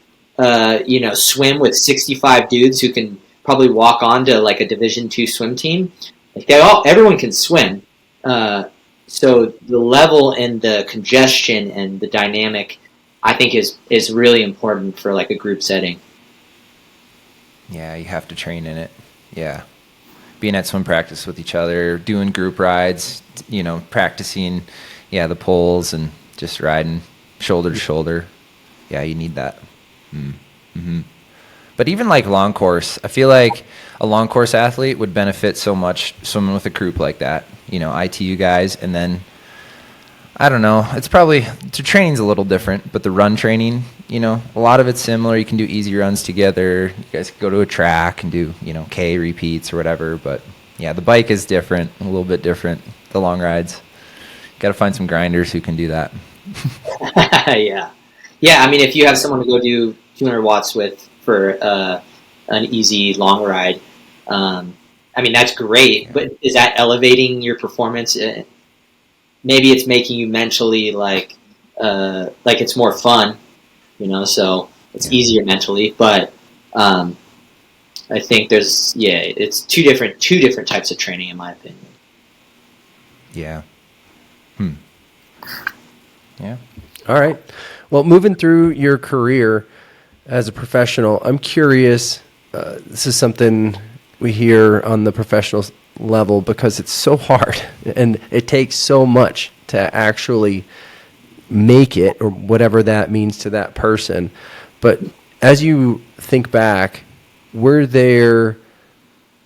Speaker 3: swim with 65 dudes who can probably walk on to like a Division II swim team. Like everyone can swim. So the level and the congestion and the dynamic, I think is really important for like a group setting.
Speaker 2: Yeah, you have to train in it. Yeah. Being at swim practice with each other, doing group rides, practicing, the poles and just riding shoulder to shoulder. Yeah, you need that. Mm-hmm. But even like long course, I feel like a long course athlete would benefit so much swimming with a group like that, ITU guys. And then, I don't know, it's probably, the training's a little different, but the run training, a lot of it's similar. You can do easy runs together. You guys can go to a track and do, K repeats or whatever. But yeah, the bike is different, a little bit different. The long rides, got to find some grinders who can do that.
Speaker 3: Yeah. I mean, if you have someone to go do 200 watts with for an easy long ride, I mean, that's great. But is that elevating your performance? Maybe it's making you mentally like it's more fun. So it's easier mentally, but I think it's two different types of training in my opinion.
Speaker 2: Yeah. Yeah.
Speaker 1: All right. Well, moving through your career as a professional, I'm curious, this is something we hear on the professional level because it's so hard and it takes so much to actually make it, or whatever that means to that person. But as you think back, were there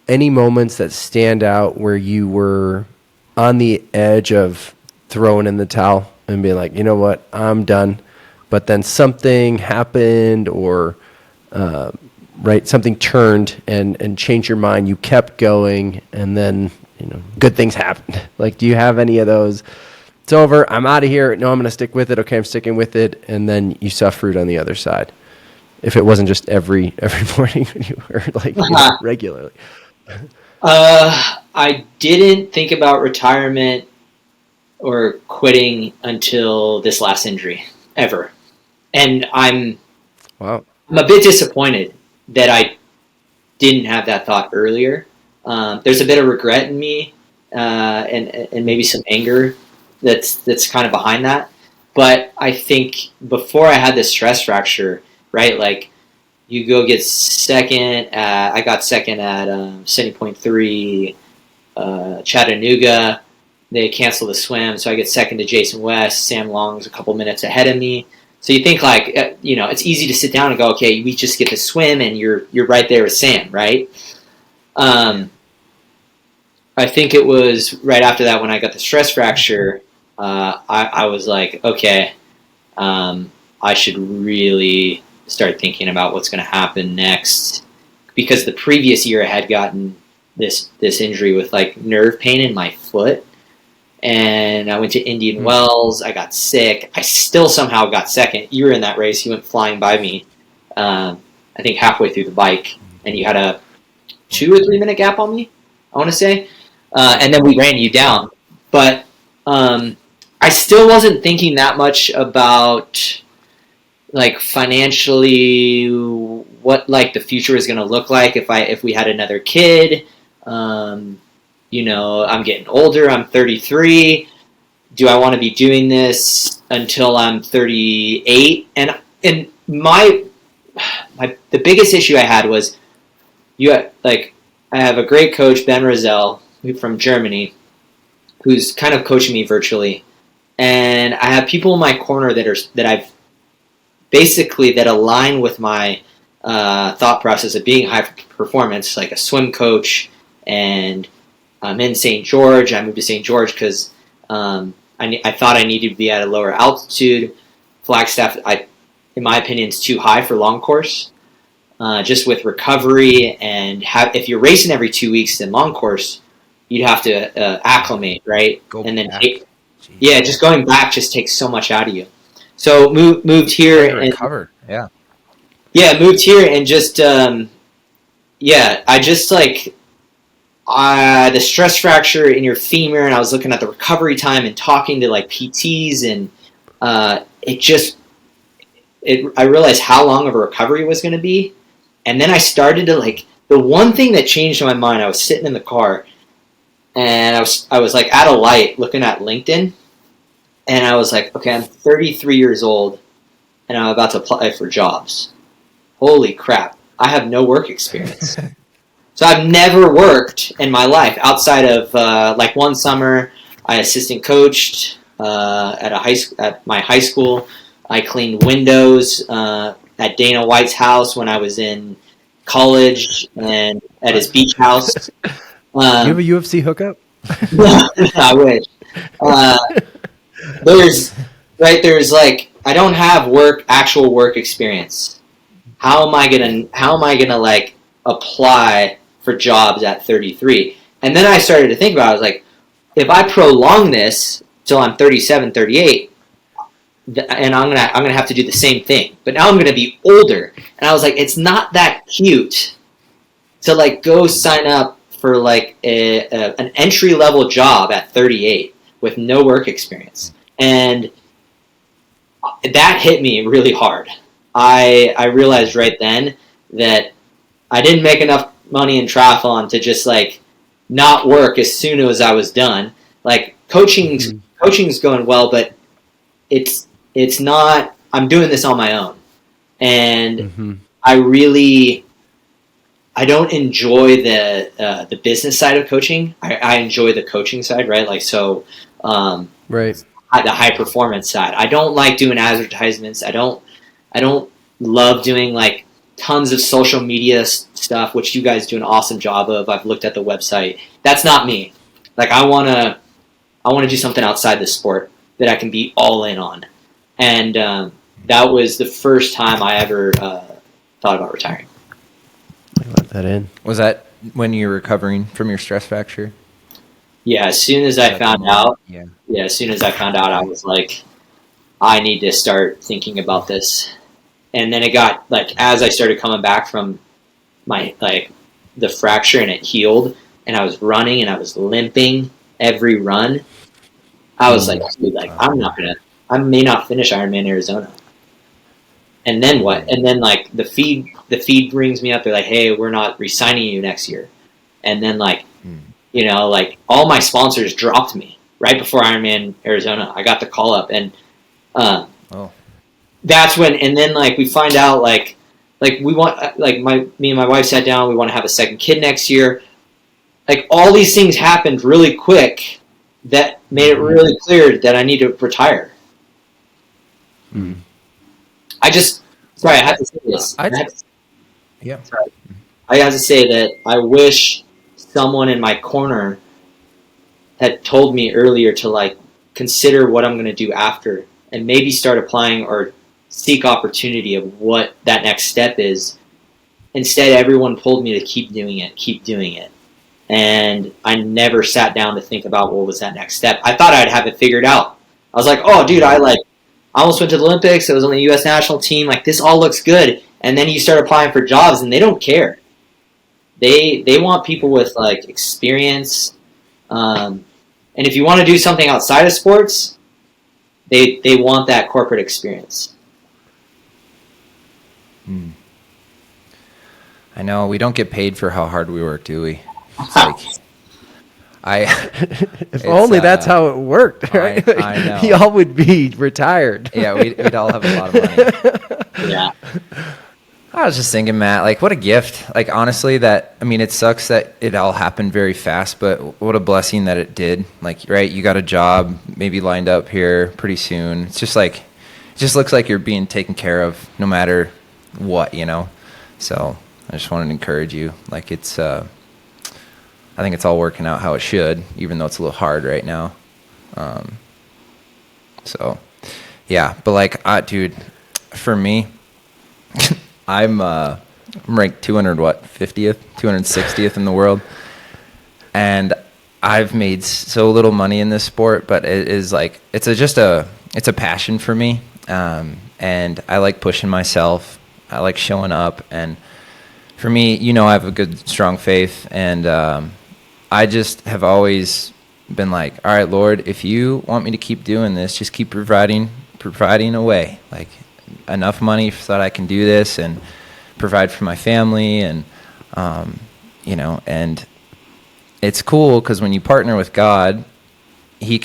Speaker 1: any moments that stand out where you were on the edge of throwing in the towel and being like, you know what, I'm done, but then something happened, or something turned and changed your mind, you kept going, and then good things happened? Like, do you have any of those? It's over, I'm out of here. No, I'm going to stick with it. Okay, I'm sticking with it. And then you saw fruit on the other side. If it wasn't just every morning when you were like regularly.
Speaker 3: I didn't think about retirement or quitting until this last injury, ever. And I'm a bit disappointed that I didn't have that thought earlier. There's a bit of regret in me, and maybe some anger that's kind of behind that. But I think before I had this stress fracture, right, like you go get second at, I got second at 70.3 Chattanooga. They cancel the swim, so I get second to Jason West. Sam Long's a couple minutes ahead of me. So you think like, it's easy to sit down and go, okay, we just get to swim and you're right there with Sam, right? I think it was right after that when I got the stress fracture, I was like, okay, I should really start thinking about what's going to happen next, because the previous year I had gotten this injury with like nerve pain in my foot, and I went to Indian Wells. I got sick. I still somehow got second. You were in that race. You went flying by me. I I think halfway through the bike, and you had a 2 or 3 minute gap on me, I want to say, and then we ran you down. But I still wasn't thinking that much about like financially what like the future is going to look like if we had another kid. You know, I'm getting older. I'm 33. Do I want to be doing this until I'm 38? And the biggest issue I had was I have a great coach, Ben Rosell, from Germany, who's kind of coaching me virtually, and I have people in my corner that align with my thought process of being high performance, like a swim coach, and I'm in St. George. I moved to St. George because I thought I needed to be at a lower altitude. Flagstaff, in my opinion, is too high for long course. Just with recovery and if you're racing every 2 weeks in long course, you'd have to acclimate, right? Just going back just takes so much out of you. So moved here and
Speaker 2: recovered.
Speaker 3: Moved here and just I just like the stress fracture in your femur, and I was looking at the recovery time and talking to like PTs, and I realized how long of a recovery was going to be. And then I started to like, the one thing that changed my mind, I was sitting in the car and I was like at a light looking at LinkedIn, and I was like, okay, I'm 33 years old and I'm about to apply for jobs. Holy crap. I have no work experience. So I've never worked in my life outside of like one summer I assistant coached at my high school. I cleaned windows at Dana White's house when I was in college and at his beach house.
Speaker 1: You have a UFC hookup?
Speaker 3: I wish. There's like, I don't have actual work experience. How am I gonna like apply for jobs at 33? And then I started to think about it. I was like, if I prolong this till I'm 37, 38, and I'm gonna have to do the same thing, but now I'm gonna be older. And I was like, it's not that cute to like go sign up for like an entry level job at 38 with no work experience. And that hit me really hard. I realized right then that I didn't make enough money in triathlon to just like not work as soon as I was done. Like coaching's going well, but it's not. I'm doing this on my own, and I don't enjoy the business side of coaching. I enjoy the coaching side, right? Like so,
Speaker 1: right.
Speaker 3: The high performance side. I don't like doing advertisements. I don't love doing like tons of social media stuff, which you guys do an awesome job of. I've looked at the website. That's not me. Like I want to do something outside the sport that I can be all in on. And that was the first time I ever thought about retiring.
Speaker 1: Let that in.
Speaker 2: Was that when you were recovering from your stress fracture?
Speaker 3: Yeah, as soon as I found out, I was like, I need to start thinking about this. And then it got like, as I started coming back from my like the fracture and it healed, and I was running and I was limping every run, I was like, dude, like I may not finish Ironman Arizona. And then what? And then like the feed brings me up. They're like, hey, we're not re-signing you next year. And then like, you know, like all my sponsors dropped me right before Ironman Arizona. I got the call up, and that's when. And then like we find out like we want me and my wife sat down. We want to have a second kid next year. Like all these things happened really quick that made it really clear that I need to retire. I had to say this. I had to say that I wish someone in my corner had told me earlier to like consider what I'm going to do after, and maybe start applying or seek opportunity of what that next step is. Instead, everyone pulled me to keep doing it. And I never sat down to think about what was that next step. I thought I'd have it figured out. I was like, oh, dude, I almost went to the Olympics. I was on the U.S. national team. Like, this all looks good. And then you start applying for jobs, and they don't care. They want people with like experience. And if you want to do something outside of sports, they want that corporate experience.
Speaker 2: I know we don't get paid for how hard we work, do we? It's like,
Speaker 1: if only that's how it worked, right?
Speaker 2: I know.
Speaker 1: Y'all would be retired.
Speaker 2: Yeah, we'd all have a lot of money.
Speaker 3: Yeah.
Speaker 2: I was just thinking, Matt, like what a gift. Like honestly, it sucks that it all happened very fast, but what a blessing that it did. Like, right, you got a job maybe lined up here pretty soon. It's just like, it just looks like you're being taken care of no matter what, you know? So I just wanted to encourage you. Like I think it's all working out how it should, even though it's a little hard right now. So yeah, but like, dude, for me, I'm ranked 250th, 260th in the world, and I've made so little money in this sport, but it is like it's a passion for me, and I like pushing myself. I like showing up, and for me, you know, I have a good, strong faith, and I just have always been like, all right, Lord, if you want me to keep doing this, just keep providing a way, like enough money so that I can do this and provide for my family, and you know, and it's cool because when you partner with God, he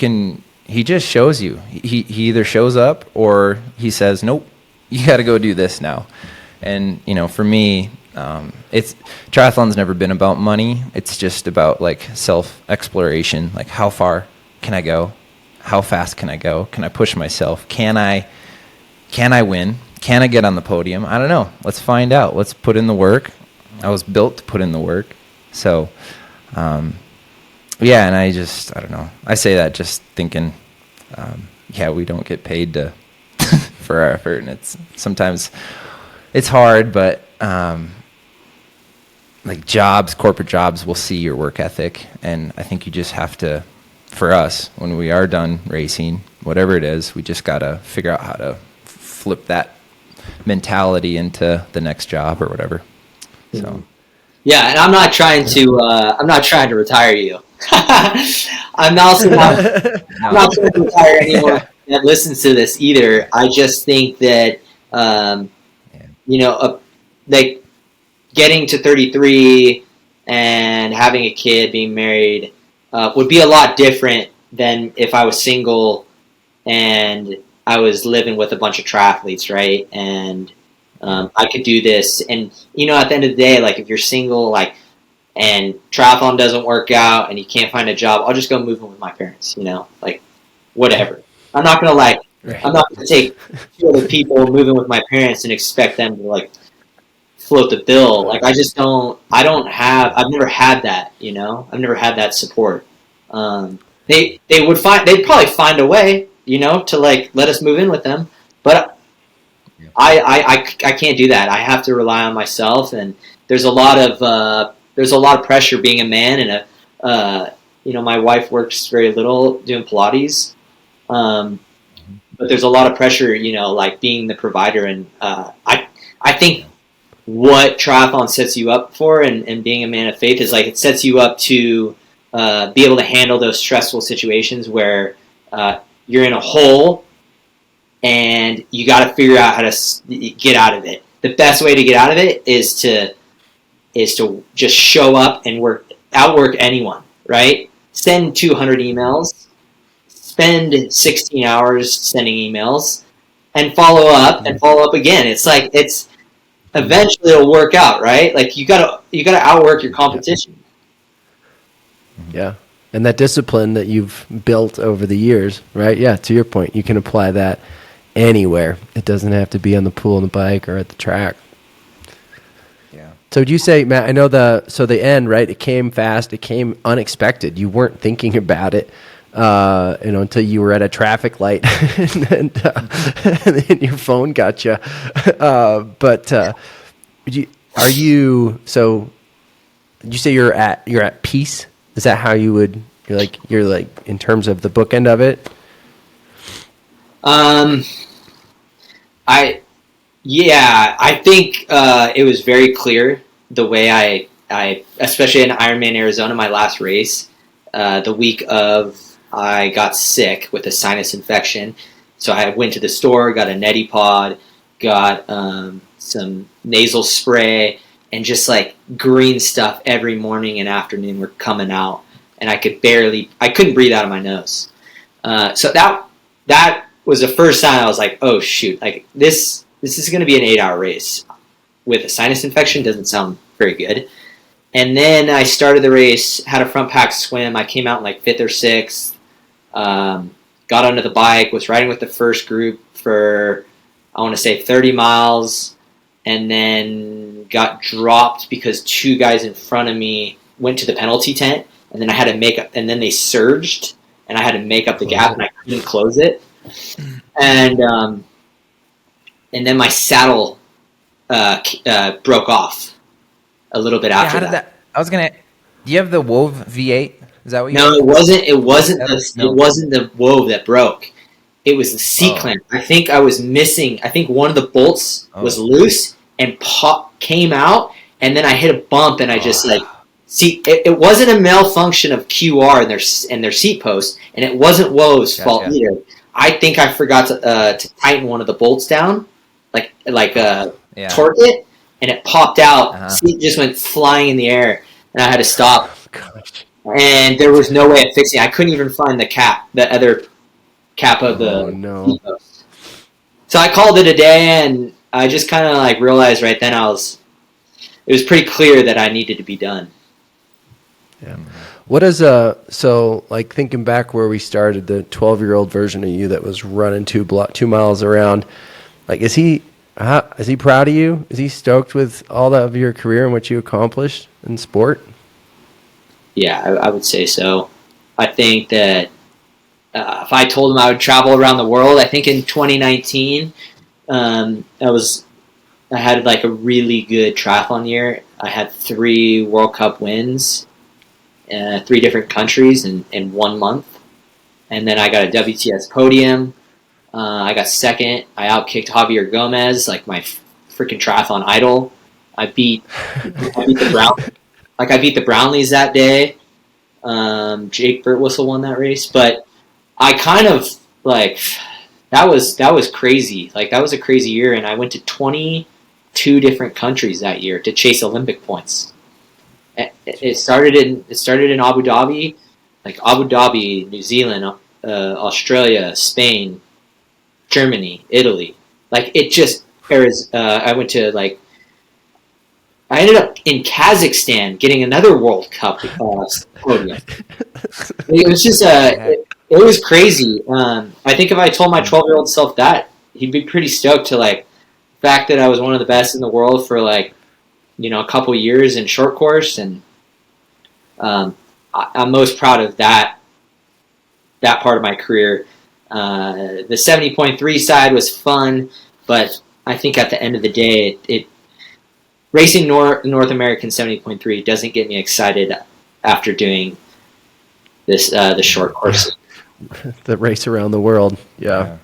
Speaker 2: just shows you. He either shows up or he says, nope, you got to go do this now. And you know, for me, triathlon's never been about money. It's just about like self-exploration. Like, how far can I go? How fast can I go? Can I push myself? Can I win? Can I get on the podium? I don't know. Let's find out. Let's put in the work. I was built to put in the work. So, yeah, and I don't know. I say that just thinking, yeah, we don't get paid for our effort, and sometimes it's hard, but like corporate jobs will see your work ethic, and I think you just have to, for us, when we are done racing, whatever it is, we just got to figure out how to flip that mentality into the next job or whatever. So,
Speaker 3: yeah, and I'm not trying to retire you. I'm also not, I'm not trying to retire anyone that listens to this either. I just think that you know, like getting to 33 and having a kid, being married, would be a lot different than if I was single and I was living with a bunch of triathletes, right? And I could do this. And, you know, at the end of the day, like if you're single, like, and triathlon doesn't work out and you can't find a job, I'll just go move in with my parents, you know, like whatever. I'm not going to take two other people, move in with my parents and expect them to like float the bill. Like I've never had that, you know, I've never had that support. They'd probably find a way, you know, to like let us move in with them, but I can't do that. I have to rely on myself, and there's a lot of pressure being a man, and you know, my wife works very little doing Pilates, but there's a lot of pressure, you know, like being the provider, and I think what triathlon sets you up for, and being a man of faith, is like it sets you up to be able to handle those stressful situations where you're in a hole and you got to figure out how to get out of it. The best way to get out of it is to just show up and outwork anyone, right? Send 200 emails, spend 16 hours sending emails, and follow up again. It's like eventually it'll work out, right? Like you gotta outwork your competition.
Speaker 1: Yeah. And that discipline that you've built over the years, right? Yeah, to your point, you can apply that anywhere. It doesn't have to be on the pool, on the bike, or at the track.
Speaker 2: yeah.
Speaker 1: So would you say, Matt, I know the end, right? It came fast. It came unexpected. You weren't thinking about it, you know, until you were at a traffic light and then your phone got you. But would you say you're at peace? Is that how you're like in terms of the bookend of it?
Speaker 3: Yeah, I think it was very clear the way I especially in Ironman Arizona, my last race, the week of I got sick with a sinus infection. So I went to the store, got a neti pod, got some nasal spray, and just like green stuff every morning and afternoon were coming out, and I couldn't breathe out of my nose. So that was the first time I was like, oh shoot, like this is going to be an 8-hour race with a sinus infection. Doesn't sound very good. And then I started the race, had a front pack swim. I came out in like 5th or 6th. Got onto the bike, was riding with the first group for, I want to say 30 miles, and then got dropped because 2 guys in front of me went to the penalty tent, and then I had to make up, and then they surged, and I had to make up the gap, and I couldn't close it. And then my saddle broke off a little bit after that.
Speaker 2: I was gonna. Do you have the Wove V8? Is that what you?
Speaker 3: No, it wasn't. It wasn't the Wove that broke. It was the seat clamp. I think I was missing. I think one of the bolts was loose and came out, and then I hit a bump, and I just see. It wasn't a malfunction of QR and their seat post, and it wasn't Wove's fault either. I think I forgot to tighten one of the bolts down, torque it, and it popped out. Seat just went flying in the air, and I had to stop.
Speaker 1: Gosh.
Speaker 3: And there was no way of fixing it. I couldn't even find the other cap of the seat post. So I called it a day, and I just kind of like realized right then it was pretty clear that I needed to be done.
Speaker 1: Yeah. What is so like thinking back where we started, the 12-year-old version of you that was running 2 miles around, like is he proud of you? Is he stoked with all of your career and what you accomplished in sport?
Speaker 3: Yeah, I would say so. I think that if I told him I would travel around the world, I think in 2019, I had like a really good triathlon year. I had 3 World Cup wins, 3 different countries in 1 month. And then I got a WTS podium. I got second. I outkicked Javier Gomez, like my freaking triathlon idol. I beat the Brownlees that day. Jake Birtwhistle won that race, but I kind of like that was crazy. Like that was a crazy year, and I went to 22 different countries that year to chase Olympic points. It started in Abu Dhabi, New Zealand, Australia, Spain, Germany, Italy. Like it just I went to I ended up in Kazakhstan getting another World Cup podium. It was just it was crazy. I think if I told my 12-year-old self that, he'd be pretty stoked to the fact that I was one of the best in the world for a couple years in short course, and I'm most proud of that part of my career. The 70.3 side was fun, but I think at the end of the day, racing North American 70.3 doesn't get me excited after doing this the short course.
Speaker 1: The race around the world. Yeah.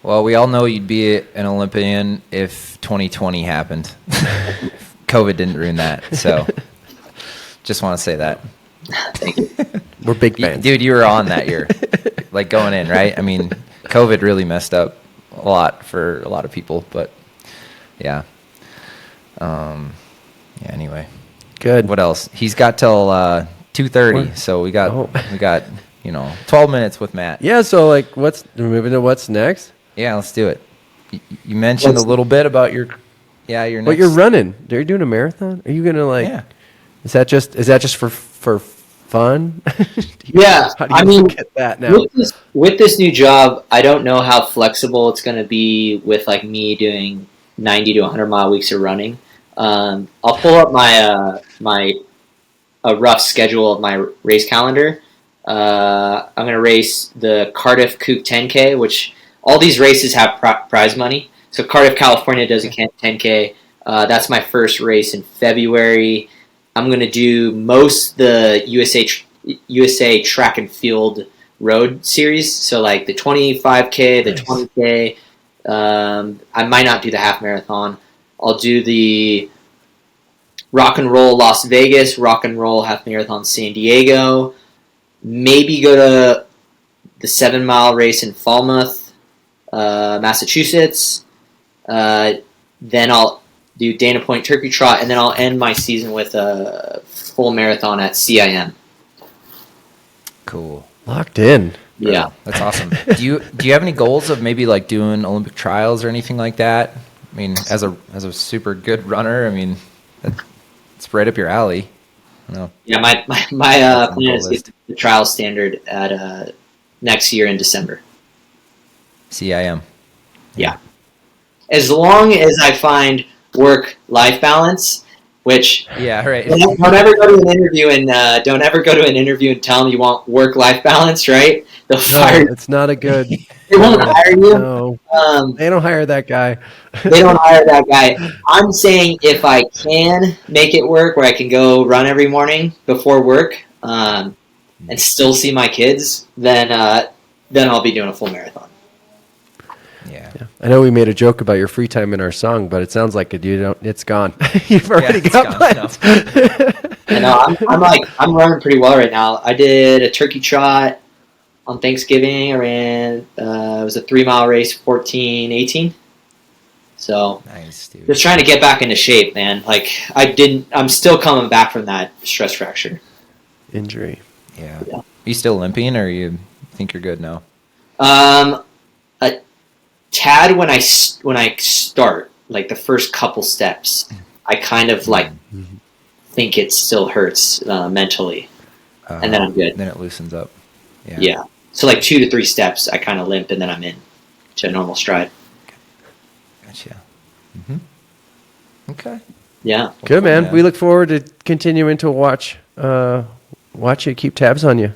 Speaker 2: Well, we all know you'd be an Olympian if 2020 happened. COVID didn't ruin that, so just want to say that.
Speaker 3: Thank you.
Speaker 1: We're big fans.
Speaker 2: Dude, you were on that year, going in, right? I mean, COVID really messed up a lot for a lot of people, but yeah. Anyway.
Speaker 1: Good.
Speaker 2: What else? He's got till 2:30, so we got 12 minutes with Matt.
Speaker 1: Yeah, so we're moving to what's next?
Speaker 2: Yeah, let's do it. You mentioned a little bit about your next.
Speaker 1: But you're running. Are you doing a marathon? Are you gonna
Speaker 2: Yeah.
Speaker 1: Is that just for fun?
Speaker 3: Yeah,
Speaker 1: How do you look at that now?
Speaker 3: With this new job, I don't know how flexible it's going to be with me doing 90 to 100 mile weeks of running. I'll pull up a rough schedule of my race calendar. I'm going to race the Cardiff Kook 10K, which all these races have prize money. So Cardiff, California does a 10K. That's my first race in February. I'm going to do most the USA track and field road series. So like the 25K, the 20K. I might not do the half marathon. I'll do the Rock and Roll Las Vegas, Rock and Roll Half Marathon San Diego. Maybe go to the 7-mile race in Falmouth, Massachusetts. Then I'll do Dana Point Turkey Trot, and then I'll end my season with a full marathon at CIM.
Speaker 2: Cool.
Speaker 1: Locked in.
Speaker 3: Yeah,
Speaker 2: That's awesome. Do you have any goals of maybe like doing Olympic trials or anything like that? I mean, as a super good runner, I mean, it's right up your alley. No.
Speaker 3: Yeah, my plan is to get the trial standard at next year in December.
Speaker 2: CIM.
Speaker 3: Yeah. As long as I find work-life balance, which
Speaker 2: Yeah, right.
Speaker 3: don't ever go to an interview and tell them you want work-life balance, right? They'll fire you.
Speaker 1: It's not a good.
Speaker 3: They won't hire you.
Speaker 1: No,
Speaker 3: Um,
Speaker 1: they don't hire that guy.
Speaker 3: they don't hire that guy. I'm saying if I can make it work, where I can go run every morning before work, and still see my kids, then I'll be doing a full marathon.
Speaker 2: Yeah.
Speaker 1: I know we made a joke about your free time in our song, but it sounds like it's gone. You've already
Speaker 2: it's
Speaker 1: got
Speaker 2: gone,
Speaker 1: plans.
Speaker 3: I know I'm running pretty well right now. I did a turkey trot on Thanksgiving. I ran it was a 3-mile race, 14:18. So
Speaker 2: Nice, dude.
Speaker 3: just trying to get back into shape, man. Like I'm still coming back from that stress fracture.
Speaker 1: Injury.
Speaker 2: Yeah. Are you still limping, or you think you're good now?
Speaker 3: A tad when I start, like the first couple steps, I kind of like think it still hurts mentally, and then I'm good.
Speaker 2: Then it loosens up.
Speaker 3: Yeah. So like 2 to 3 steps, I kind of limp, and then I'm in to normal stride.
Speaker 2: Gotcha. Okay.
Speaker 3: Yeah.
Speaker 1: Good, man.
Speaker 2: Yeah.
Speaker 1: We look forward to continuing to watch you, keep tabs on you.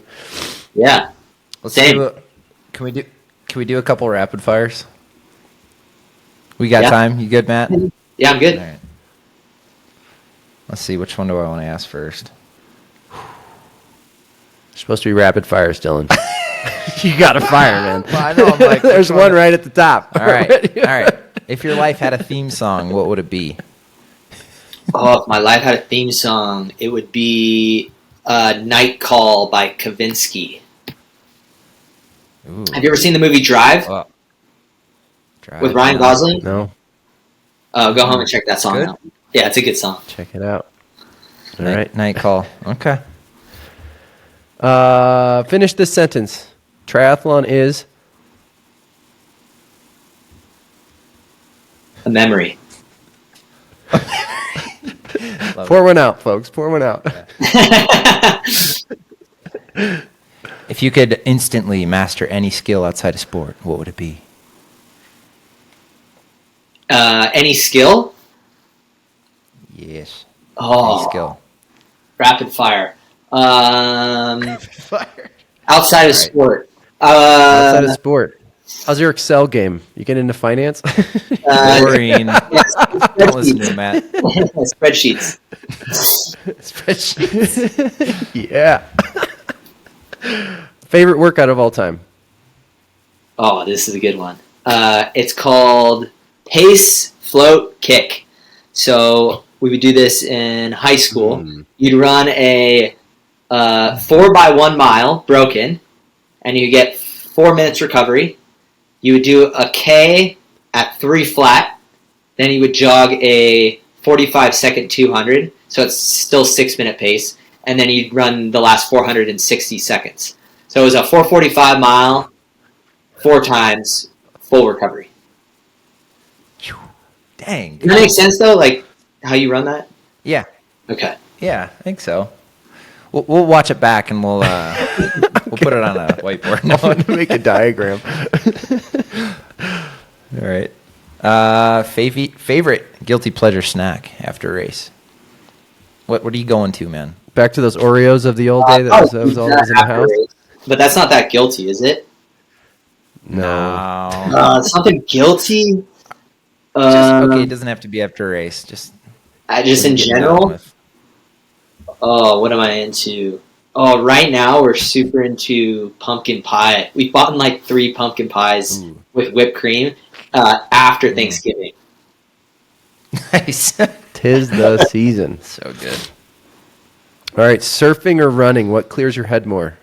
Speaker 3: Yeah. Same.
Speaker 2: Can we do a couple rapid fires? We got
Speaker 3: Yeah.
Speaker 2: time? You good, Matt?
Speaker 3: Yeah, I'm good.
Speaker 2: All right. Let's see. Which one do I want to ask first?
Speaker 1: It's supposed to be rapid fires, Dylan. You got to fire, man.
Speaker 2: Well, I know. I'm like,
Speaker 1: There's one right at the top.
Speaker 2: All right. All right. If your life had a theme song, what would it be?
Speaker 3: Oh, if my life had a theme song, it would be Night Call by Kavinsky.
Speaker 2: Ooh.
Speaker 3: Have you ever seen the movie Drive
Speaker 2: Drive,
Speaker 3: with Ryan
Speaker 2: no.
Speaker 3: Gosling?
Speaker 1: No,
Speaker 3: Go home and check that song
Speaker 2: Good.
Speaker 3: out. Yeah, it's a good song.
Speaker 1: check it out. All right.
Speaker 2: Night call. Okay.
Speaker 1: Finish this sentence. Triathlon is
Speaker 3: A memory.
Speaker 1: pour one out, folks. Pour one out.
Speaker 2: If you could instantly master any skill outside of sport, what would it be?
Speaker 3: Any skill?
Speaker 2: Yes.
Speaker 3: Oh,
Speaker 2: Any skill.
Speaker 3: rapid fire.
Speaker 1: Fire.
Speaker 3: Outside of
Speaker 2: Right.
Speaker 3: sport.
Speaker 1: Outside of sport. How's your Excel game? You get into finance?
Speaker 2: Boring.
Speaker 3: Yes,
Speaker 2: Don't listen to him, Matt.
Speaker 3: spreadsheets.
Speaker 1: Spreadsheet. Yeah. Favorite workout of all time?
Speaker 3: Oh, this is a good one. It's called Pace Float Kick. So we would do this in high school. You'd run a 4x1 mile broken, and you get 4 minutes recovery. You would do a K at 3 flat. Then you would jog a 45-second 200. So it's still 6-minute pace. And then you'd run the last 460 seconds. So it was a 4:45 mile, 4 times, full recovery.
Speaker 2: Dang.
Speaker 3: Does that make sense, though? Like, how you run that?
Speaker 2: Yeah.
Speaker 3: Okay.
Speaker 2: Yeah, I think so. We'll watch it back and we'll put it on a whiteboard.
Speaker 1: I want to make a diagram.
Speaker 2: All right. Favorite guilty pleasure snack after a race? What are you going to, man?
Speaker 1: Back to those Oreos of the old day that was always in the house?
Speaker 3: But that's not that guilty, is it?
Speaker 1: No.
Speaker 3: Something guilty?
Speaker 2: Okay, it doesn't have to be after a race. Just
Speaker 3: Just in
Speaker 2: what are you getting down
Speaker 3: general?
Speaker 2: with?
Speaker 3: Oh, what am I into? Oh, right now we're super into pumpkin pie. We bought like 3 pumpkin pies with whipped cream after Thanksgiving.
Speaker 2: Nice.
Speaker 1: Tis the season.
Speaker 2: So good.
Speaker 1: All right, surfing or running? What clears your head more?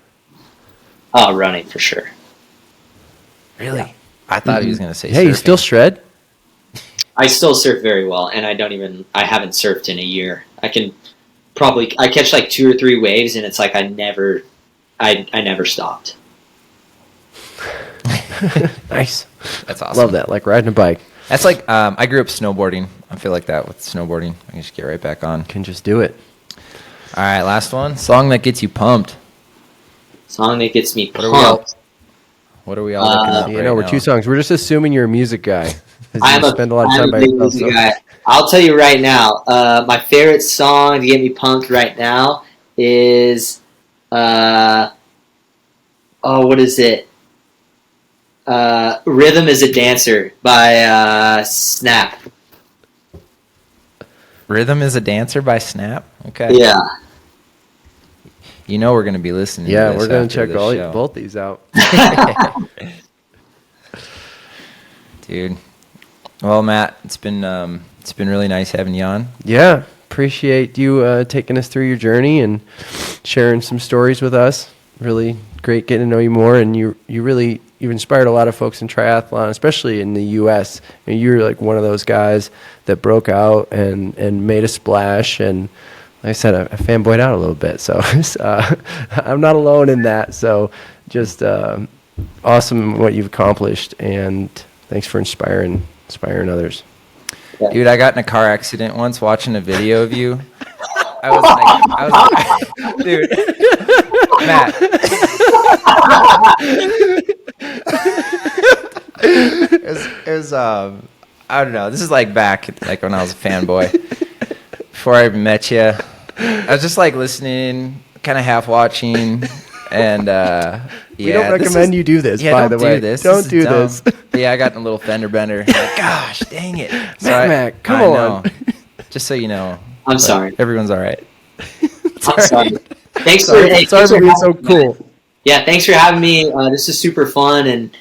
Speaker 3: Oh, running for sure.
Speaker 2: Really? Yeah. I thought he was going to say
Speaker 1: Hey,
Speaker 2: surfing.
Speaker 1: you still shred?
Speaker 3: I still surf very well, and I haven't surfed in a year. I catch like 2 or 3 waves, and it's like I never stopped.
Speaker 1: Nice.
Speaker 2: That's awesome.
Speaker 1: Love that, like riding a bike.
Speaker 2: That's like, I grew up snowboarding. I feel like that with snowboarding. I can just get right back on.
Speaker 1: Can just do it.
Speaker 2: All right, last one. Song that gets you pumped.
Speaker 3: Song that gets me pumped.
Speaker 2: What are we all looking up right
Speaker 1: we're
Speaker 2: now?
Speaker 1: 2 songs. We're just assuming you're a music guy.
Speaker 3: I'm a big music guy. I'll tell you right now, my favorite song to get me pumped right now is, what is it? Rhythm is a Dancer by Snap.
Speaker 2: Rhythm is a Dancer by Snap? Okay.
Speaker 3: Yeah.
Speaker 2: You know we're going to be listening to this.
Speaker 1: We're going to check
Speaker 2: show.
Speaker 1: both these out.
Speaker 2: Dude. Well, Matt, it's been really nice having you on.
Speaker 1: Yeah, appreciate you taking us through your journey and sharing some stories with us. Really great getting to know you more, and you've inspired a lot of folks in triathlon, especially in the U.S. I mean, you're like one of those guys that broke out and made a splash, and like I said, I fanboyed out a little bit, so I'm not alone in that. So just awesome what you've accomplished, and thanks for inspiring others.
Speaker 2: Dude, I got in a car accident once watching a video of you. I was like, dude, Matt. it was I don't know. This is like back like when I was a fanboy. Before I even met you, I was just like listening, kind of half watching, and
Speaker 1: we don't recommend you do this.
Speaker 2: Yeah,
Speaker 1: by the way, don't do this.
Speaker 2: Yeah, I got in a little fender bender. Like, gosh, dang it,
Speaker 1: Matt, come on.
Speaker 2: Just so you know,
Speaker 3: I'm sorry.
Speaker 2: Everyone's all right.
Speaker 3: I'm sorry. Thanks
Speaker 1: for
Speaker 3: being
Speaker 1: so cool.
Speaker 3: Yeah, thanks for having me. This is super fun, and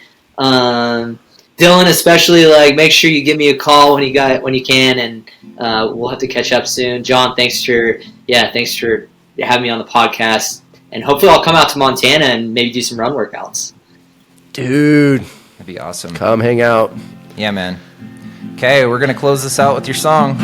Speaker 3: Dylan especially. Like, make sure you give me a call when you can, and we'll have to catch up soon. John, thanks for having me on the podcast, and hopefully I'll come out to Montana and maybe do some run workouts.
Speaker 1: Dude,
Speaker 2: that'd be awesome.
Speaker 1: Come hang out.
Speaker 2: Yeah, man. Okay, we're gonna close this out with your song.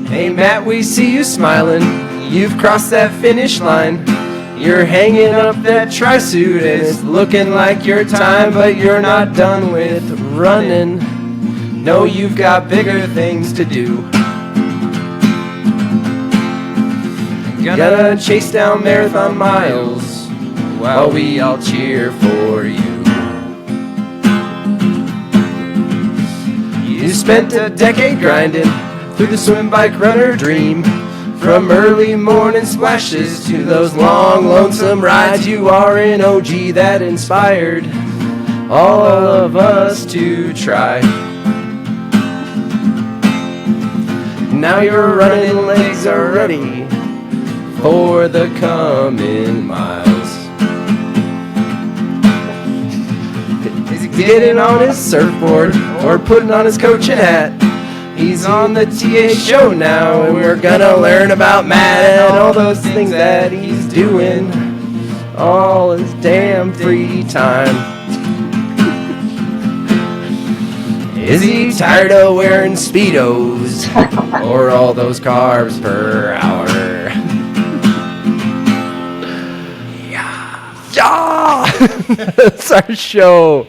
Speaker 1: Hey Matt, we see you smiling. You've crossed that finish line. You're hanging up that tri-suit and it's looking like your time, but you're not done with running. No, you've got bigger things to do. Gonna chase down marathon miles while we all cheer for you. You spent a decade grinding through the swim, bike, runner dream. From early morning splashes to those long, lonesome rides, you are an OG that inspired all of us to try. Now your running legs are ready for the coming miles. Is he getting on his surfboard or putting on his coaching hat? He's on the TA show now, and we're gonna learn about Matt and all those things that he's doing all his damn free time. Is he tired of wearing Speedos or all those carbs per hour? Yeah! That's our show.